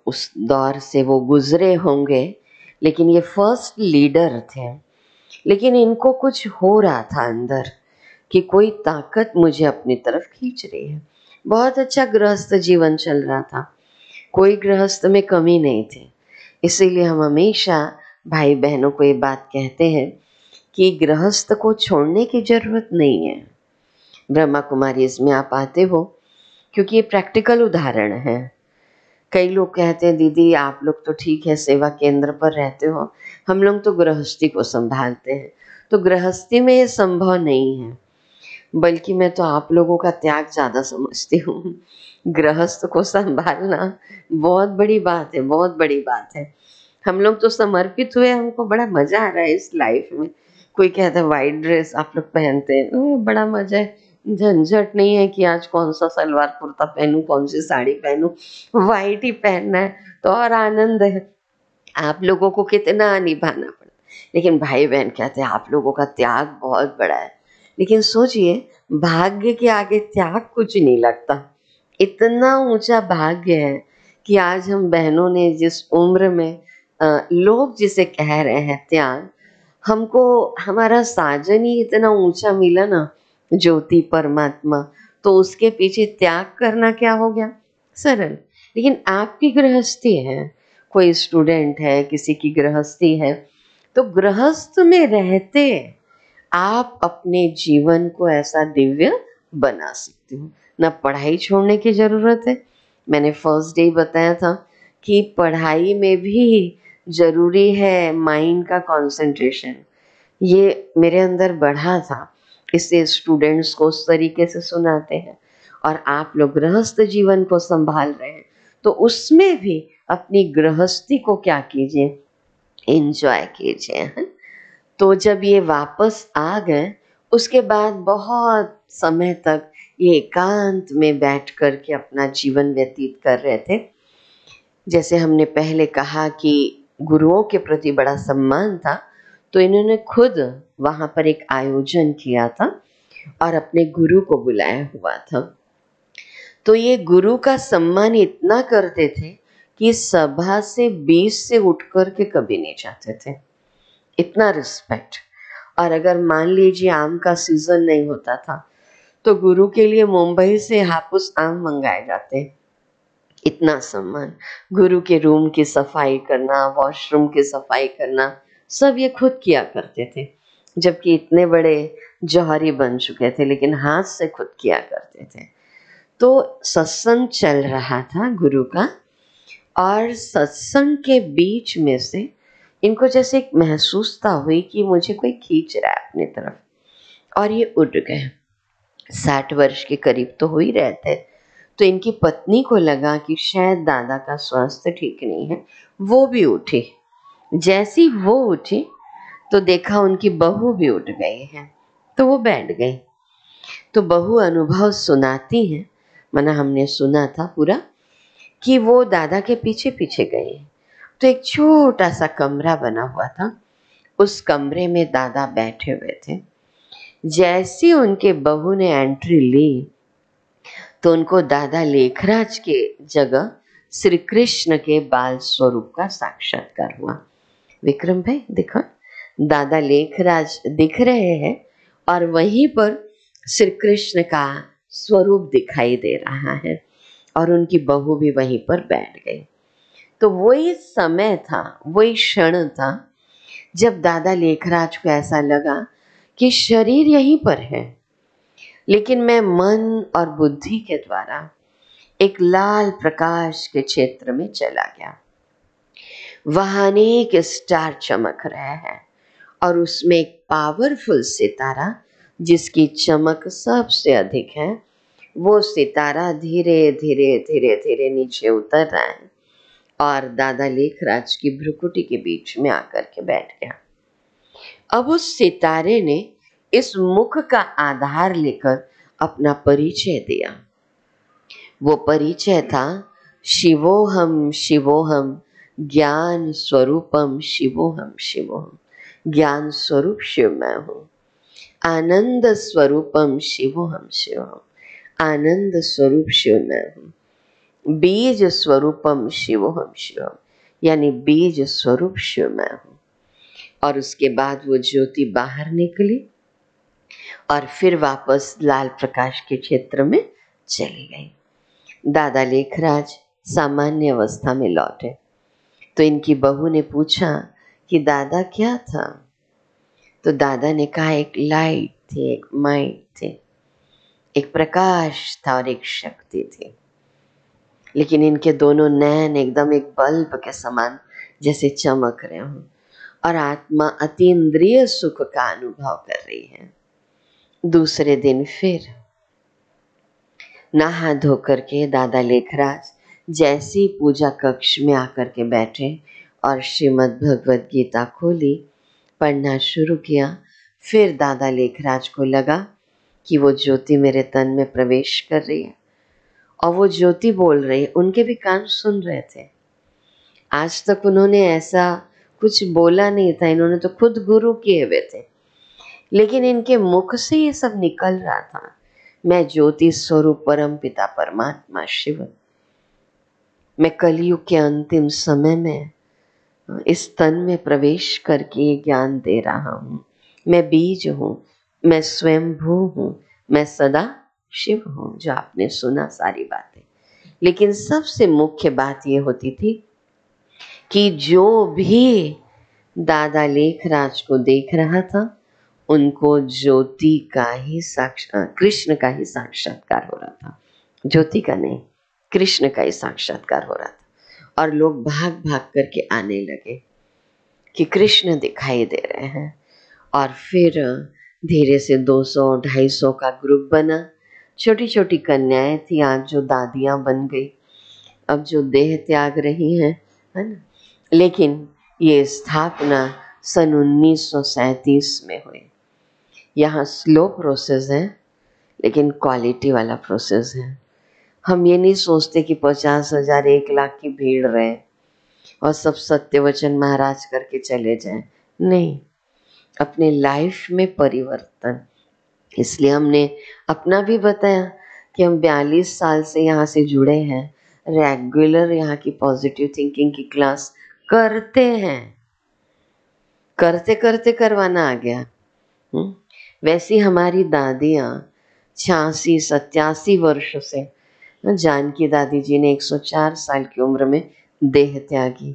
उस दौर से वो गुजरे होंगे, लेकिन ये फर्स्ट लीडर थे, लेकिन इनको कुछ हो रहा था अंदर कि कोई ताकत मुझे अपनी तरफ खींच रही है। बहुत अच्छा गृहस्थ जीवन चल रहा था, कोई गृहस्थ में कमी नहीं थी। इसीलिए हम हमेशा भाई बहनों को ये बात कहते हैं कि गृहस्थ को छोड़ने की जरूरत नहीं है। ब्रह्मा कुमारी इसमें आप आते हो क्योंकि ये प्रैक्टिकल उदाहरण है। कई लोग कहते हैं दीदी आप लोग तो ठीक है सेवा केंद्र पर रहते हो, हम लोग तो गृहस्थी को संभालते हैं। तो गृहस्थी में ये संभव नहीं है, बल्कि मैं तो आप लोगों का त्याग ज़्यादा समझती हूँ। गृहस्थ को संभालना बहुत बड़ी बात है, बहुत बड़ी बात है। हम लोग तो समर्पित हुए, हमको बड़ा मज़ा आ रहा है इस लाइफ में। कोई कहता है वाइट ड्रेस आप लोग पहनते हैं, बड़ा मज़ा है, झंझट नहीं है कि आज कौन सा सलवार कुर्ता पहनूं, कौन सी साड़ी पहनूं, वाइट ही पहनना है तो और आनंद है। आप लोगों को कितना निभाना पड़ता, लेकिन भाई बहन कहते हैं आप लोगों का त्याग बहुत बड़ा है। लेकिन सोचिए, भाग्य के आगे त्याग कुछ नहीं लगता। इतना ऊंचा भाग्य है कि आज हम बहनों ने जिस उम्र में लोग जिसे कह रहे हैं त्याग, हमको हमारा साजन ही इतना ऊंचा मिला ना, ज्योति परमात्मा, तो उसके पीछे त्याग करना क्या हो गया, सरल। लेकिन आपकी गृहस्थी है, कोई स्टूडेंट है, किसी की गृहस्थी है, तो गृहस्थ में रहते आप अपने जीवन को ऐसा दिव्य बना सकते हो। ना पढ़ाई छोड़ने की ज़रूरत है, मैंने फर्स्ट डे बताया था कि पढ़ाई में भी ज़रूरी है माइंड का कंसंट्रेशन। ये मेरे अंदर बढ़ा था, इससे स्टूडेंट्स को उस तरीके से सुनाते हैं। और आप लोग गृहस्थ जीवन को संभाल रहे हैं, तो उसमें भी अपनी गृहस्थी को क्या कीजिए, एंजॉय कीजिए, है। तो जब ये वापस आ गए, उसके बाद बहुत समय तक ये एकांत में बैठ कर के अपना जीवन व्यतीत कर रहे थे। जैसे हमने पहले कहा कि गुरुओं के प्रति बड़ा सम्मान था, तो इन्होंने खुद वहाँ पर एक आयोजन किया था और अपने गुरु को बुलाया हुआ था। तो ये गुरु का सम्मान इतना करते थे कि सभा से 20 से उठ कर के कभी नहीं जाते थे, इतना रिस्पेक्ट। और अगर मान लीजिए आम का सीजन नहीं होता था, तो गुरु के लिए मुंबई से हापुस आम मंगाए जाते, इतना सम्मान। गुरु के रूम की सफाई करना, वॉशरूम की सफाई करना, सब ये खुद किया करते थे। जबकि इतने बड़े जौहरी बन चुके थे, लेकिन हाथ से खुद किया करते थे। तो सत्संग चल रहा था गुरु का, और सत्संग के बीच में से इनको जैसे एक महसूसता हुई कि मुझे कोई खींच रहा है अपनी तरफ, और ये उठ गए। 60 वर्ष के करीब तो हो ही रहे थे। तो इनकी पत्नी को लगा कि शायद दादा का स्वास्थ्य ठीक नहीं है, वो भी उठी। जैसी वो उठी तो देखा उनकी बहू भी उठ गई है, तो वो बैठ गई। तो बहू अनुभव सुनाती हैं, माना हमने सुना था पूरा, कि वो दादा के पीछे पीछे गई। तो एक छोटा सा कमरा बना हुआ था, उस कमरे में दादा बैठे हुए थे। जैसी उनके बहू ने एंट्री ली तो उनको दादा लेखराज के जगह श्री कृष्ण के बाल स्वरूप का साक्षात्कार हुआ। विक्रम भाई देखो, दादा लेखराज दिख रहे हैं और वहीं पर श्री कृष्ण का स्वरूप दिखाई दे रहा है, और उनकी बहू भी वहीं पर बैठ गई। तो वही समय था, वही क्षण था जब दादा लेखराज को ऐसा लगा कि शरीर यहीं पर है, लेकिन मैं मन और बुद्धि के द्वारा एक लाल प्रकाश के क्षेत्र में चला गया। वहां अनेक स्टार चमक रहे हैं, और उसमें एक पावरफुल सितारा जिसकी चमक सबसे अधिक है, वो सितारा धीरे धीरे धीरे धीरे नीचे उतर रहा है और दादा लेखराज की भ्रुकुटी के बीच में आकर के बैठ गया। अब उस सितारे ने इस मुख का आधार लेकर अपना परिचय दिया। वो परिचय था शिवोहम शिवोहम ज्ञान स्वरूपम शिवोहम शिवोहम। ज्ञान स्वरूप शिव मैं हूँ। आनंद स्वरूपम शिवोहम शिवोहम। आनंद स्वरूप शिव मैं हूँ। बीज स्वरूपम शिवोहम शिवोहम, यानी बीज स्वरूप शिव मैं हूँ। और उसके बाद वो ज्योति बाहर निकली और फिर वापस लाल प्रकाश के क्षेत्र में चली गई। दादा लेखराज सामान्य अवस्था में लौटे तो इनकी बहू ने पूछा कि दादा क्या था? तो दादा ने कहा एक लाइट थी, एक माइंड थी, एक प्रकाश था और एक शक्ति थी। लेकिन इनके दोनों नैन एकदम एक बल्ब के समान जैसे चमक रहे हों, और आत्मा अतीन्द्रिय सुख का अनुभव कर रही है। दूसरे दिन फिर नहा धोकर के दादा लेखराज जैसी पूजा कक्ष में आकर के बैठे और श्रीमद् भगवद गीता खोली, पढ़ना शुरू किया। फिर दादा लेखराज को लगा कि वो ज्योति मेरे तन में प्रवेश कर रही है, और वो ज्योति बोल रही है। उनके भी कान सुन रहे थे। आज तक उन्होंने ऐसा कुछ बोला नहीं था, इन्होंने तो खुद गुरु किए हुए थे, लेकिन इनके मुख से ये सब निकल रहा था, मैं ज्योति स्वरूप परम पिता परमात्मा शिव, मैं कलयुग के अंतिम समय में इस तन में प्रवेश करके ये ज्ञान दे रहा हूँ। मैं बीज हूँ, मैं स्वयंभू हूँ, मैं सदा शिव हूँ। जो आपने सुना सारी बातें, लेकिन सबसे मुख्य बात ये होती थी कि जो भी दादा लेखराज को देख रहा था उनको ज्योति का ही कृष्ण का ही साक्षात्कार हो रहा था। ज्योति का नहीं, कृष्ण का ही साक्षात्कार हो रहा था। और लोग भाग भाग करके आने लगे कि कृष्ण दिखाई दे रहे हैं। और फिर धीरे से 200-250 का ग्रुप बना। छोटी छोटी कन्याएं थी आज जो दादियां बन गई, अब जो देह त्याग रही हैं, है ना। लेकिन ये स्थापना सन 1937 में हुई। यहाँ स्लो प्रोसेस है, लेकिन क्वालिटी वाला प्रोसेस है। हम ये नहीं सोचते कि 50,000 1 लाख की भीड़ रहे और सब सत्य वचन महाराज करके चले जाएं। नहीं, अपने लाइफ में परिवर्तन। इसलिए हमने अपना भी बताया कि हम 42 साल से यहाँ से जुड़े हैं, रेगुलर यहाँ की पॉजिटिव थिंकिंग की क्लास करते हैं, करते करते करवाना आ गया। वैसी हमारी दादियाँ 86-87 वर्ष से, जानकी दादी जी ने 104 साल की उम्र में देह त्यागी।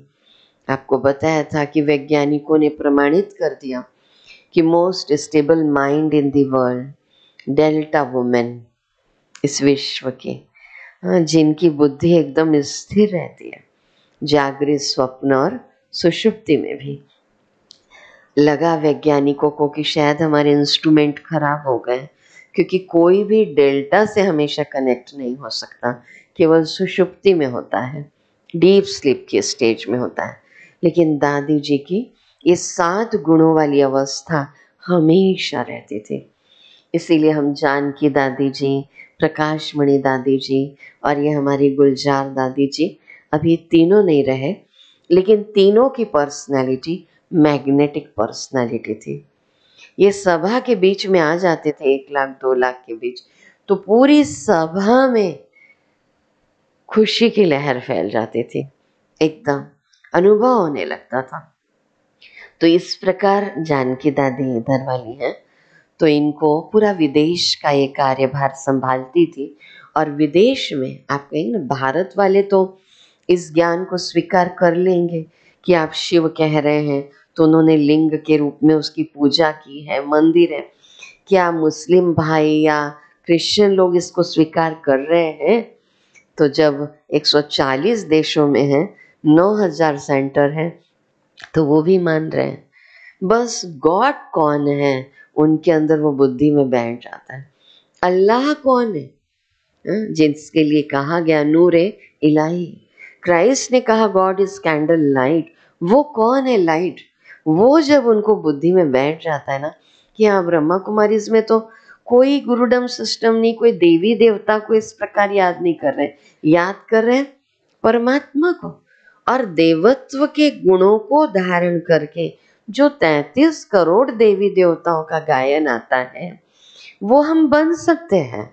आपको बताया था कि वैज्ञानिकों ने प्रमाणित कर दिया कि most stable mind in the world delta women, इस विश्व की, हाँ, जिनकी बुद्धि एकदम स्थिर रहती है जागृत, स्वप्न और सुषुप्ति में भी। लगा वैज्ञानिकों को कि शायद हमारे इंस्ट्रूमेंट खराब हो गए, क्योंकि कोई भी डेल्टा से हमेशा कनेक्ट नहीं हो सकता, केवल सुषुप्ति में होता है, डीप स्लीप की स्टेज में होता है। लेकिन दादी जी की ये 7 गुणों वाली अवस्था हमेशा रहती थी। इसीलिए हम जानकी दादी जी, प्रकाशमणि दादी जी और ये हमारी गुलजार दादी जी, अभी तीनों नहीं रहे, लेकिन तीनों की पर्सनैलिटी मैग्नेटिक पर्सनैलिटी थी। ये सभा के बीच में आ जाते थे, 1 लाख 2 लाख के बीच, तो पूरी सभा में खुशी की लहर फैल जाती थी, एकदम अनुभव होने लगता था। तो इस प्रकार जानकी दादी इधर वाली हैं, तो इनको पूरा विदेश का ये कार्यभार संभालती थी। और विदेश में आप कहेंगे ना, भारत वाले तो इस ज्ञान को स्वीकार कर लेंगे कि आप शिव कह रहे हैं, तो उन्होंने लिंग के रूप में उसकी पूजा की है, मंदिर है। क्या मुस्लिम भाई या क्रिश्चियन लोग इसको स्वीकार कर रहे हैं? तो जब 140 देशों में है, 9000 सेंटर है, तो वो भी मान रहे हैं। बस गॉड कौन है उनके अंदर वो बुद्धि में बैठ जाता है। अल्लाह कौन है? जिसके लिए कहा गया नूरे इलाही, क्राइस्ट ने कहा गॉड इज कैंडल लाइट, वो कौन है लाइट? वो जब उनको बुद्धि में बैठ जाता है ना कि हाँ, ब्रह्मा कुमारीज में तो कोई गुरुडम सिस्टम नहीं, कोई देवी देवता को इस प्रकार याद नहीं कर रहे, याद कर रहे हैं परमात्मा को। और देवत्व के गुणों को धारण करके जो 33 करोड़ देवी देवताओं का गायन आता है, वो हम बन सकते हैं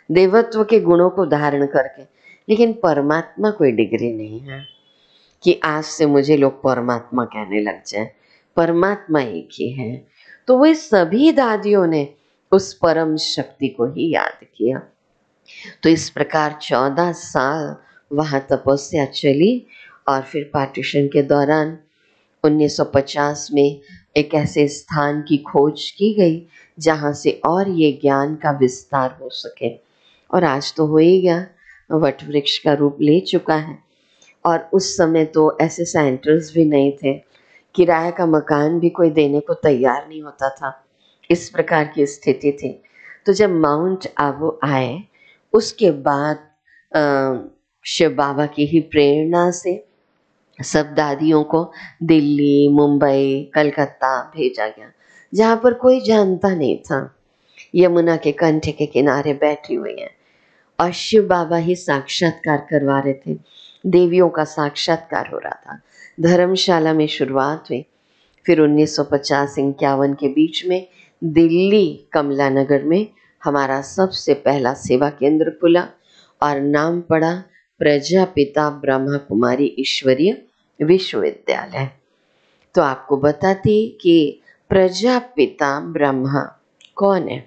देवत्व के गुणों को धारण करके। लेकिन परमात्मा कोई डिग्री नहीं है कि आज से मुझे लोग परमात्मा कहने लग जाए। परमात्मा एक ही है। तो वे सभी दादियों ने उस परम शक्ति को ही याद किया। तो इस प्रकार 14 साल वहाँ तपस्या चली। और फिर पार्टीशन के दौरान 1950 में एक ऐसे स्थान की खोज की गई जहाँ से और ये ज्ञान का विस्तार हो सके। और आज तो हो ही गया, वट वृक्ष का रूप ले चुका है। और उस समय तो ऐसे सेंटर्स भी नहीं थे, किराए का मकान भी कोई देने को तैयार नहीं होता था, इस प्रकार की स्थिति थी। तो जब माउंट आबू आए, उसके बाद शिव बाबा की ही प्रेरणा से सब दादियों को दिल्ली, मुंबई, कलकत्ता भेजा गया, जहाँ पर कोई जानता नहीं था। यमुना के कंठे के किनारे बैठी हुई हैं और शिव बाबा ही साक्षात्कार करवा रहे थे, देवियों का साक्षात्कार हो रहा था। धर्मशाला में शुरुआत हुई, फिर 1950-51 के बीच में दिल्ली कमला नगर में हमारा सबसे पहला सेवा केंद्र खुला और नाम पड़ा प्रजापिता ब्रह्मा कुमारी ईश्वरीय विश्वविद्यालय। तो आपको बताती कि प्रजापिता ब्रह्मा कौन है।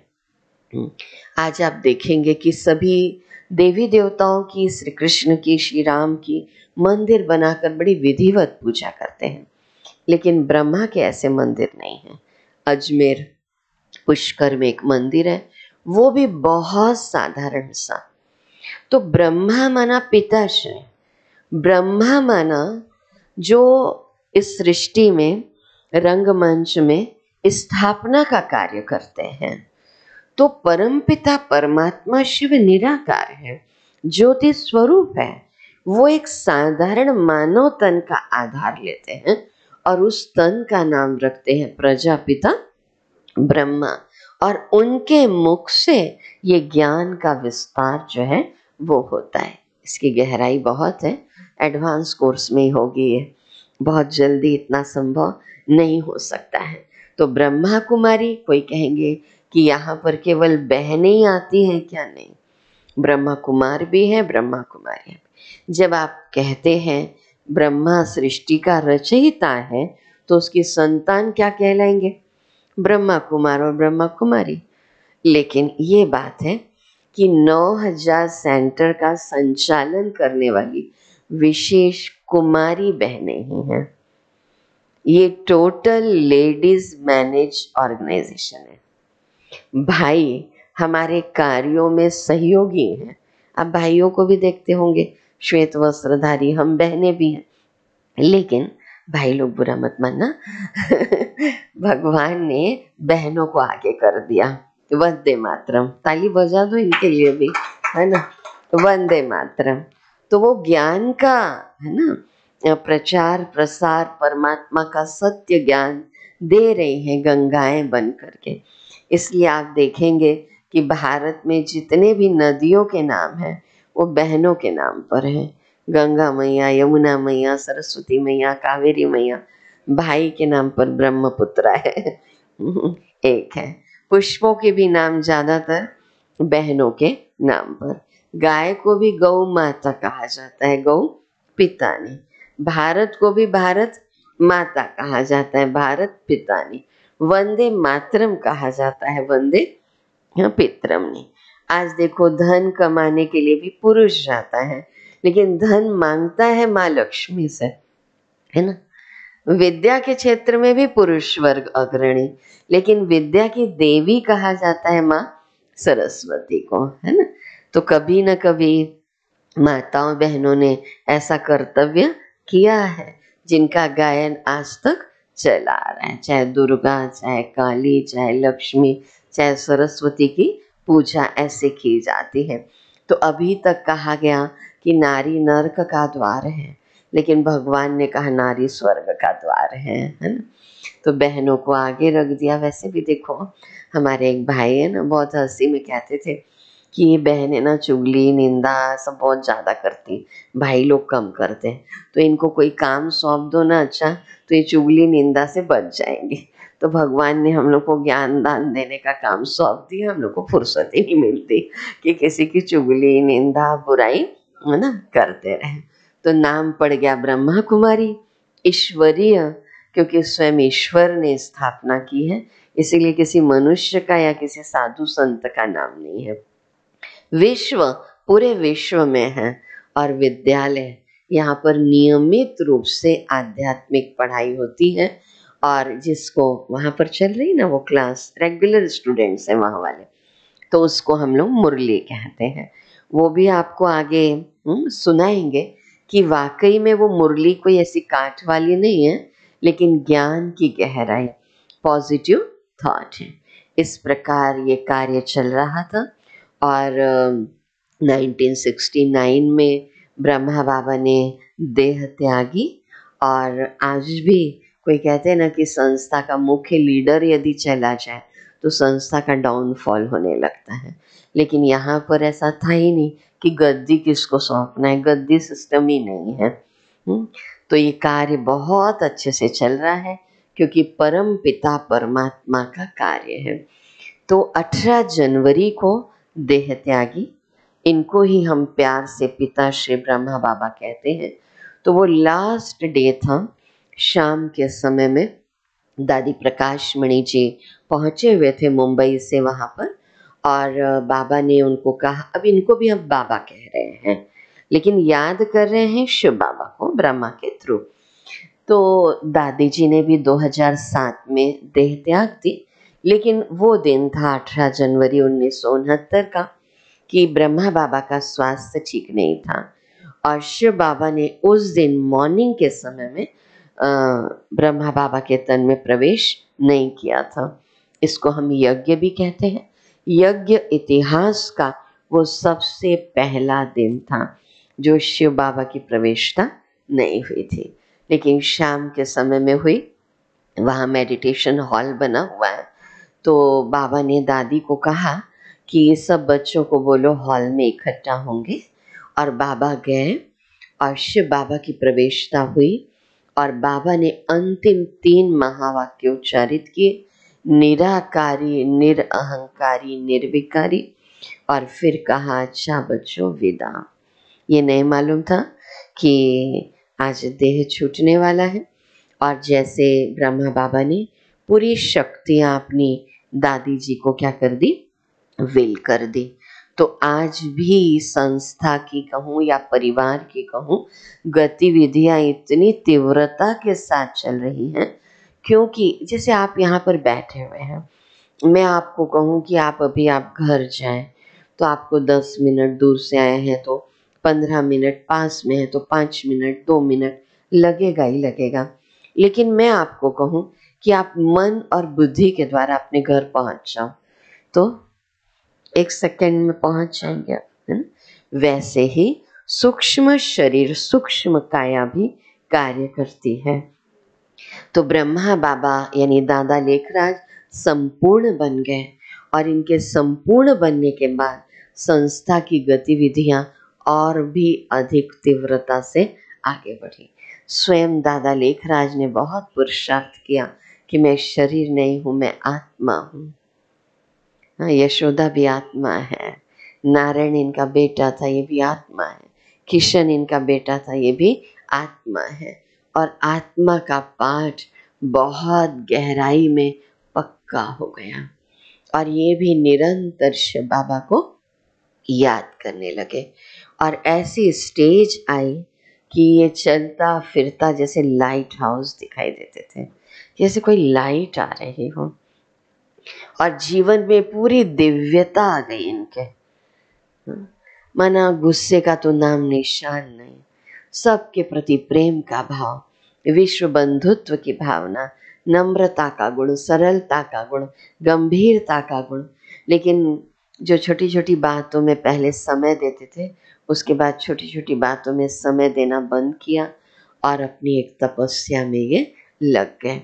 आज आप देखेंगे कि सभी देवी देवताओं की, श्री कृष्ण की, श्री राम की मंदिर बनाकर बड़ी विधिवत पूजा करते हैं, लेकिन ब्रह्मा के ऐसे मंदिर नहीं हैं। अजमेर पुष्कर में एक मंदिर है, वो भी बहुत साधारण सा। तो ब्रह्मा माना पिताश्री, ब्रह्मा माना जो इस सृष्टि में रंगमंच में स्थापना का कार्य करते हैं। तो परमपिता परमात्मा शिव निराकार है, ज्योति स्वरूप है। वो एक साधारण मानव तन का आधार लेते हैं और उस तन का नाम रखते हैं प्रजापिता ब्रह्मा। और उनके मुख से ये ज्ञान का विस्तार जो है वो होता है। इसकी गहराई बहुत है, एडवांस कोर्स में ही होगी ये, बहुत जल्दी इतना संभव नहीं हो सकता है। तो ब्रह्मा कुमारी, कोई कहेंगे कि यहाँ पर केवल बहनें ही आती हैं क्या? नहीं, ब्रह्मा कुमार भी है, ब्रह्मा कुमारी है। जब आप कहते हैं ब्रह्मा सृष्टि का रचयिता है, तो उसकी संतान क्या कहलाएंगे? ब्रह्मा कुमार और ब्रह्मा कुमारी। लेकिन ये बात है कि 9000 सेंटर का संचालन करने वाली विशेष कुमारी बहनें ही हैं। ये टोटल लेडीज मैनेज ऑर्गेनाइजेशन है। भाई हमारे कार्यों में सहयोगी हैं। आप भाइयों को भी देखते होंगे, श्वेत वस्त्रधारी, हम बहनें भी हैं, लेकिन भाई लोग बुरा मत मानना भगवान ने बहनों को आगे कर दिया। वंदे मातरम, ताली बजा दो इनके लिए भी, है ना। वंदे मातरम, तो वो ज्ञान का, है ना, प्रचार प्रसार, परमात्मा का सत्य ज्ञान दे रही हैं गंगाएं बन करके। इसलिए आप देखेंगे कि भारत में जितने भी नदियों के नाम हैं वो बहनों के नाम पर हैं। गंगा मैया, यमुना मैया, सरस्वती मैया, कावेरी मैया, भाई के नाम पर ब्रह्मपुत्र है एक है। पुष्पों के भी नाम ज्यादातर बहनों के नाम पर। गाय को भी गौ माता कहा जाता है, गौ पितानी। भारत को भी भारत माता कहा जाता है, भारत पितानी। वंदे मातरम कहा जाता है, वंदे पितरम ने। आज देखो धन कमाने के लिए भी पुरुष जाता है, लेकिन धन मांगता है माँ लक्ष्मी से, है ना। विद्या के क्षेत्र में भी पुरुष वर्ग अग्रणी, लेकिन विद्या की देवी कहा जाता है माँ सरस्वती को, है ना। तो कभी न कभी माताओं बहनों ने ऐसा कर्तव्य किया है जिनका गायन आज तक चला आ रहा है। चाहे दुर्गा, चाहे काली, चाहे लक्ष्मी, चाहे सरस्वती की पूजा ऐसे की जाती है। तो अभी तक कहा गया कि नारी नरक का द्वार है, लेकिन भगवान ने कहा नारी स्वर्ग का द्वार है ना। तो बहनों को आगे रख दिया। वैसे भी देखो, हमारे एक भाई है ना, बहुत हंसी में कहते थे कि ये बहनें ना चुगली निंदा सब बहुत ज़्यादा करती, भाई लोग कम करते हैं, तो इनको कोई काम सौंप दो ना अच्छा, तो ये चुगली निंदा से बच जाएंगे। तो भगवान ने हम लोग को ज्ञान दान देने का काम सौंप दिया, हम लोग को फुर्सत ही नहीं मिलती कि किसी की चुगली निंदा बुराई, है ना, करते रहे। तो नाम पड़ गया ब्रह्मा कुमारी, ईश्वरीय, क्योंकि स्वयं ईश्वर ने स्थापना की है, इसीलिए किसी मनुष्य का या किसी साधु संत का नाम नहीं है। विश्व पूरे विश्व में है, और विद्यालय, यहाँ पर नियमित रूप से आध्यात्मिक पढ़ाई होती है। और जिसको वहाँ पर चल रही ना वो क्लास, रेगुलर स्टूडेंट्स हैं वहाँ वाले, तो उसको हम लोग मुरली कहते हैं। वो भी आपको आगे सुनाएंगे कि वाकई में वो मुरली कोई ऐसी काठ वाली नहीं है, लेकिन ज्ञान की गहराई, पॉजिटिव थॉट है। इस प्रकार ये कार्य चल रहा था। और 1969 में ब्रह्मा बाबा ने देह त्यागी। और आज भी कोई कहते हैं ना कि संस्था का मुख्य लीडर यदि चला जाए तो संस्था का डाउनफॉल होने लगता है, लेकिन यहाँ पर ऐसा था ही नहीं कि गद्दी किसको सौंपना है, गद्दी सिस्टम ही नहीं है। तो ये कार्य बहुत अच्छे से चल रहा है, क्योंकि परम पिता परमात्मा का कार्य है। तो 18 जनवरी को देह त्यागी, इनको ही हम प्यार से पिता श्री ब्रह्मा बाबा कहते हैं। तो वो लास्ट डे था, शाम के समय में दादी प्रकाश मणि जी पहुंचे हुए थे मुंबई से वहाँ पर, और बाबा ने उनको कहा, अब इनको भी हम बाबा कह रहे हैं, लेकिन याद कर रहे हैं शिव बाबा को ब्रह्मा के थ्रू। तो दादी जी ने भी 2007 में देह त्याग दी, लेकिन वो दिन था 18 जनवरी 1969 का कि ब्रह्मा बाबा का स्वास्थ्य ठीक नहीं था, और शिव बाबा ने उस दिन मॉर्निंग के समय में ब्रह्मा बाबा के तन में प्रवेश नहीं किया था। इसको हम यज्ञ भी कहते हैं। यज्ञ इतिहास का वो सबसे पहला दिन था जो शिव बाबा की प्रवेशता नहीं हुई थी, लेकिन शाम के समय में हुई। वहाँ मेडिटेशन हॉल बना हुआ है, तो बाबा ने दादी को कहा कि ये सब बच्चों को बोलो हॉल में इकट्ठा होंगे, और बाबा गए और शिव बाबा की प्रवेशता हुई, और बाबा ने अंतिम 3 महावाक्य उच्चारित किए, निराकारी, निरअहंकारी, निर्विकारी, और फिर कहा अच्छा बच्चों विदा। ये नहीं मालूम था कि आज देह छूटने वाला है। और जैसे ब्रह्मा बाबा ने पूरी शक्तियाँ अपनी दादी जी को क्या कर दी, विल कर दी, तो आज भी संस्था की कहूँ या परिवार की कहूँ, गतिविधियाँ इतनी तीव्रता के साथ चल रही हैं, क्योंकि जैसे आप यहाँ पर बैठे हुए हैं, मैं आपको कहूँ कि अभी आप घर जाएं, तो आपको 10 मिनट, दूर से आए हैं तो 15 मिनट, पास में है तो 5 मिनट, 2 मिनट लगेगा ही लगेगा। लेकिन मैं आपको कहूँ कि आप मन और बुद्धि के द्वारा अपने घर पहुंच जाओ तो 1 सेकंड में पहुंच जाएंगे, है ना? वैसे ही सूक्ष्म शरीर, सूक्ष्म काया भी कार्य करती है। तो ब्रह्मा बाबा यानी दादा लेखराज संपूर्ण बन गए, और इनके संपूर्ण बनने के बाद संस्था की गतिविधियां और भी अधिक तीव्रता से आगे बढ़ी। स्वयं दादा लेखराज ने बहुत पुरुषार्थ किया कि मैं शरीर नहीं हूँ, मैं आत्मा हूँ। यशोदा भी आत्मा है, नारायण इनका बेटा था, ये भी आत्मा है, किशन इनका बेटा था, ये भी आत्मा है। और आत्मा का पाठ बहुत गहराई में पक्का हो गया, और ये भी निरंतर शिव बाबा को याद करने लगे। और ऐसी स्टेज आई कि ये चलता फिरता जैसे लाइट हाउस दिखाई देते थे, जैसे कोई लाइट आ रही हो, और जीवन में पूरी दिव्यता आ गई इनके। माना गुस्से का तो नाम निशान नहीं, सबके प्रति प्रेम का भाव, विश्व बंधुत्व की भावना, नम्रता का गुण, सरलता का गुण, गंभीरता का गुण। लेकिन जो छोटी छोटी बातों में पहले समय देते थे, उसके बाद छोटी छोटी बातों में समय देना बंद किया और अपनी एक तपस्या में ये लग गए।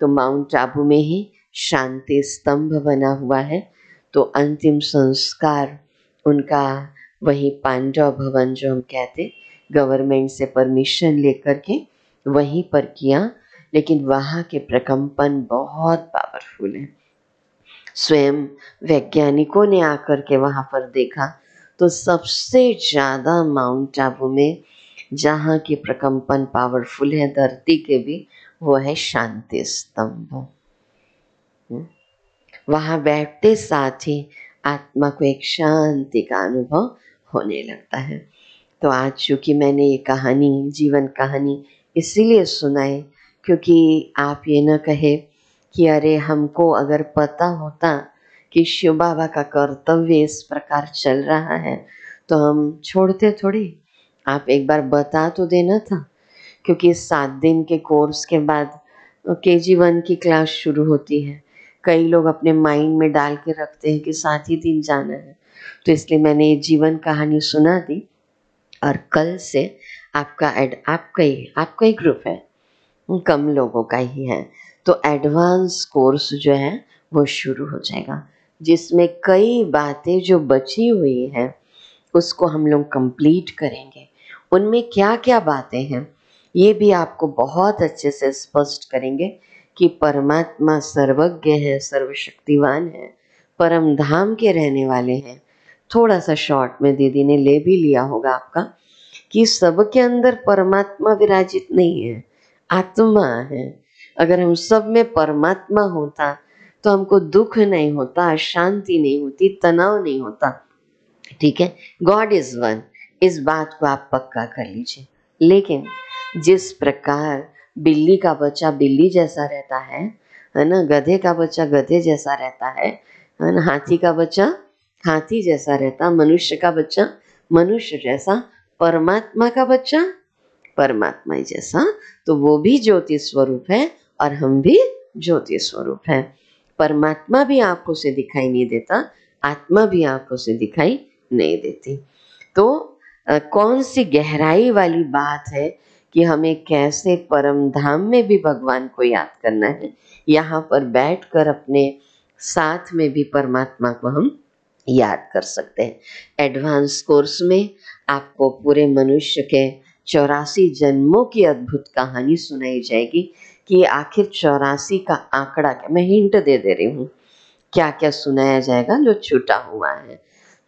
तो माउंट आबू में ही शांति स्तंभ बना हुआ है, तो अंतिम संस्कार उनका वही पांडव भवन, जो हम कहते, गवर्नमेंट से परमिशन लेकर के वहीं पर किया। लेकिन वहाँ के प्रकंपन बहुत पावरफुल है। स्वयं वैज्ञानिकों ने आकर के वहाँ पर देखा तो सबसे ज़्यादा माउंट आबू में जहाँ के प्रकंपन पावरफुल है धरती के भी, वो है शांति स्तंभ। वहाँ बैठते साथ ही आत्मा को एक शांति का अनुभव होने लगता है। तो आज चूँकि मैंने ये कहानी, जीवन कहानी इसीलिए सुनाई क्योंकि आप ये न कहे कि अरे हमको अगर पता होता कि शिव बाबा का कर्तव्य इस प्रकार चल रहा है तो हम छोड़ते थोड़ी। आप एक बार बता तो देना था, क्योंकि 7 दिन के कोर्स के बाद KG1 की क्लास शुरू होती है। कई लोग अपने माइंड में डाल के रखते हैं कि 7 ही दिन जाना है, तो इसलिए मैंने ये जीवन कहानी सुना दी। और कल से आपका ही ग्रुप है, कम लोगों का ही है, तो एडवांस कोर्स जो है वो शुरू हो जाएगा, जिसमें कई बातें जो बची हुई हैं उसको हम लोग कंप्लीट करेंगे। उनमें क्या क्या बातें हैं ये भी आपको बहुत अच्छे से स्पष्ट करेंगे कि परमात्मा सर्वज्ञ है, सर्वशक्तिवान है, परम धाम के रहने वाले हैं। थोड़ा सा शॉर्ट में दीदी ने ले भी लिया होगा आपका कि सबके अंदर परमात्मा विराजित नहीं है, आत्मा है। अगर हम सब में परमात्मा होता तो हमको दुख नहीं होता, शांति नहीं होती, तनाव नहीं होता। ठीक है, गॉड इज वन, इस बात को आप पक्का कर लीजिए। लेकिन जिस प्रकार बिल्ली का बच्चा बिल्ली जैसा रहता है ना, गधे का बच्चा गधे जैसा रहता है ना, हाथी का बच्चा हाथी जैसा रहता, मनुष्य का बच्चा मनुष्य जैसा, परमात्मा का बच्चा परमात्मा ही जैसा, तो वो भी ज्योति स्वरूप है और हम भी ज्योति स्वरूप है। परमात्मा भी आंखों से दिखाई नहीं देता, आत्मा भी आंखों से दिखाई नहीं देती। तो कौन सी गहराई वाली बात है कि हमें कैसे परम धाम में भी भगवान को याद करना है, यहाँ पर बैठकर अपने साथ में भी परमात्मा को हम याद कर सकते हैं। एडवांस कोर्स में आपको पूरे मनुष्य के 84 जन्मों की अद्भुत कहानी सुनाई जाएगी कि आखिर 84 का आंकड़ा क्या, मैं हिंट दे रही हूँ क्या क्या सुनाया जाएगा जो छूटा हुआ है।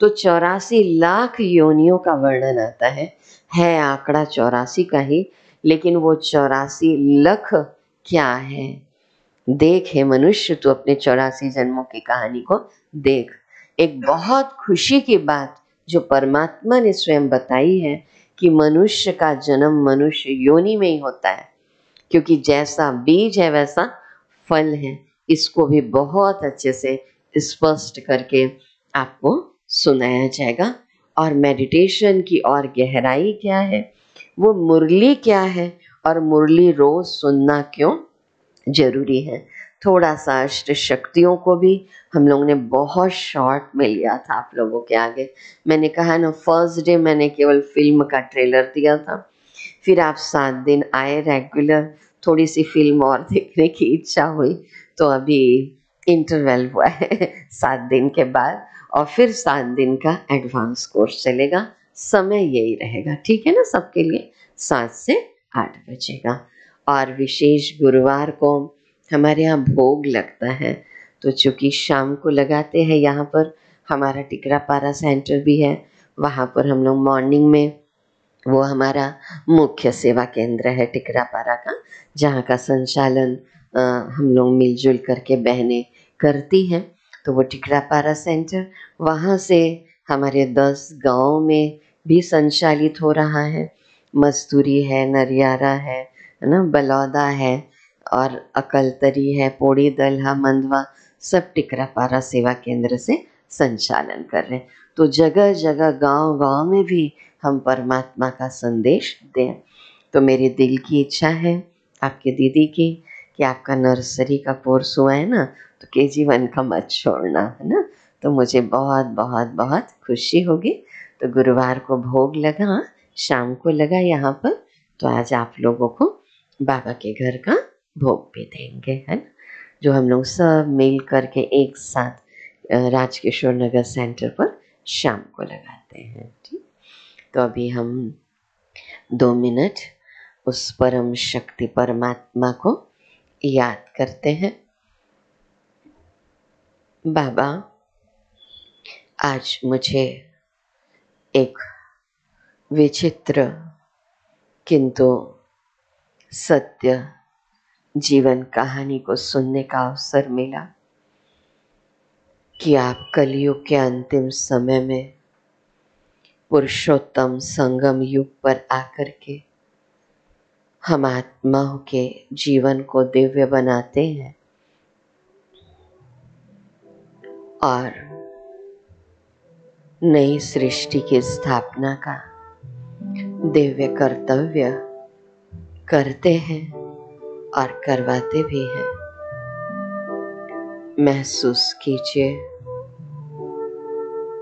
तो 84 लाख योनियों का वर्णन आता है आंकड़ा 84 का ही, लेकिन वो 84 लाख क्या है। देख हे मनुष्य, तू अपने 84 जन्मों की कहानी को देख। एक बहुत खुशी की बात जो परमात्मा ने स्वयं बताई है कि मनुष्य का जन्म मनुष्य योनि में ही होता है, क्योंकि जैसा बीज है वैसा फल है। इसको भी बहुत अच्छे से स्पष्ट करके आपको सुनाया जाएगा। और मेडिटेशन की और गहराई क्या है, वो मुरली क्या है, और मुरली रोज सुनना क्यों जरूरी है। थोड़ा सा अष्ट शक्तियों को भी हम लोगों ने बहुत शॉर्ट में लिया था आप लोगों के आगे। मैंने कहा ना, फर्स्ट डे मैंने केवल फिल्म का ट्रेलर दिया था, फिर आप 7 दिन आए रेगुलर, थोड़ी सी फिल्म और देखने की इच्छा हुई, तो अभी इंटरवल हुआ है 7 दिन के बाद, और फिर 7 दिन का एडवांस कोर्स चलेगा। समय यही रहेगा, ठीक है ना, सबके लिए 7 से 8 बजे का। और विशेष गुरुवार को हमारे यहाँ भोग लगता है, तो चूँकि शाम को लगाते हैं, यहाँ पर हमारा टिकरापारा सेंटर भी है, वहाँ पर हम लोग मॉर्निंग में, वो हमारा मुख्य सेवा केंद्र है टिकरापारा का, जहाँ का संचालन हम लोग मिलजुल करके बहनें करती हैं। तो वो टिकरापारा सेंटर, वहाँ से हमारे 10 गांव में भी संचालित हो रहा है। मस्तूरी है, नरियारा है ना, बलौदा है, और अकलतरी है, पोड़ी दलहा, मंदवा, सब टिकरापारा सेवा केंद्र से संचालन कर रहे हैं। तो जगह जगह गांव गांव में भी हम परमात्मा का संदेश दें। तो मेरे दिल की इच्छा है आपके दीदी की कि आपका नर्सरी का कोर्स हुआ है ना, तो KG1 का मत छोड़ना, है ना। तो मुझे बहुत बहुत बहुत खुशी होगी। तो गुरुवार को भोग लगा, शाम को लगा यहाँ पर, तो आज आप लोगों को बाबा के घर का भोग भी देंगे, है ना, जो हम लोग सब मिल करके एक साथ राजकिशोर नगर सेंटर पर शाम को लगाते हैं। ठीक, तो अभी हम 2 मिनट उस परम शक्ति परमात्मा को याद करते हैं। बाबा, आज मुझे एक विचित्र किंतु सत्य जीवन कहानी को सुनने का अवसर मिला कि आप कलयुग के अंतिम समय में पुरुषोत्तम संगम युग पर आकर के हम आत्माओं के जीवन को दिव्य बनाते हैं और नई सृष्टि की स्थापना का दिव्य कर्तव्य करते हैं और करवाते भी हैं। महसूस कीजिए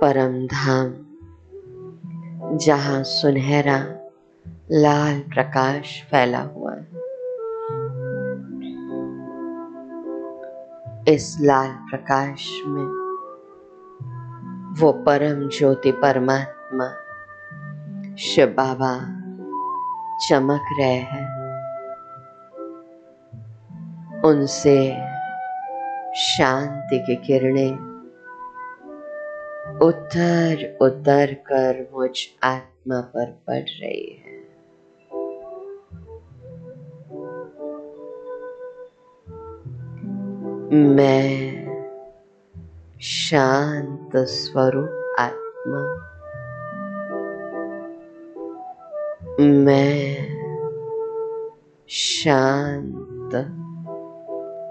परम धाम, जहां सुनहरा लाल प्रकाश फैला हुआ है। इस लाल प्रकाश में वो परम ज्योति परमात्मा शिव बाबा चमक रहे हैं। उनसे शांति की किरणें उतर उतर कर मुझ आत्मा पर पड़ रही है। मैं शांत स्वरूप आत्मा, मैं शांत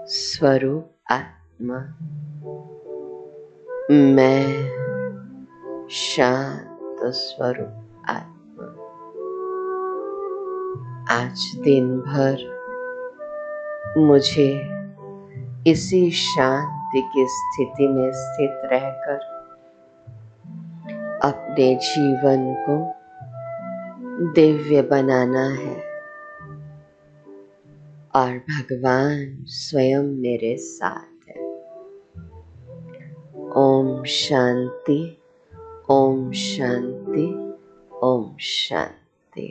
स्वरूप आत्मा, मैं शांत स्वरूप आत्मा। आज दिन भर मुझे इसी शांति की स्थिति में स्थित रहकर अपने जीवन को दिव्य बनाना है और भगवान स्वयं मेरे साथ है। ओम शांति, ओम शांति, ओम शांति।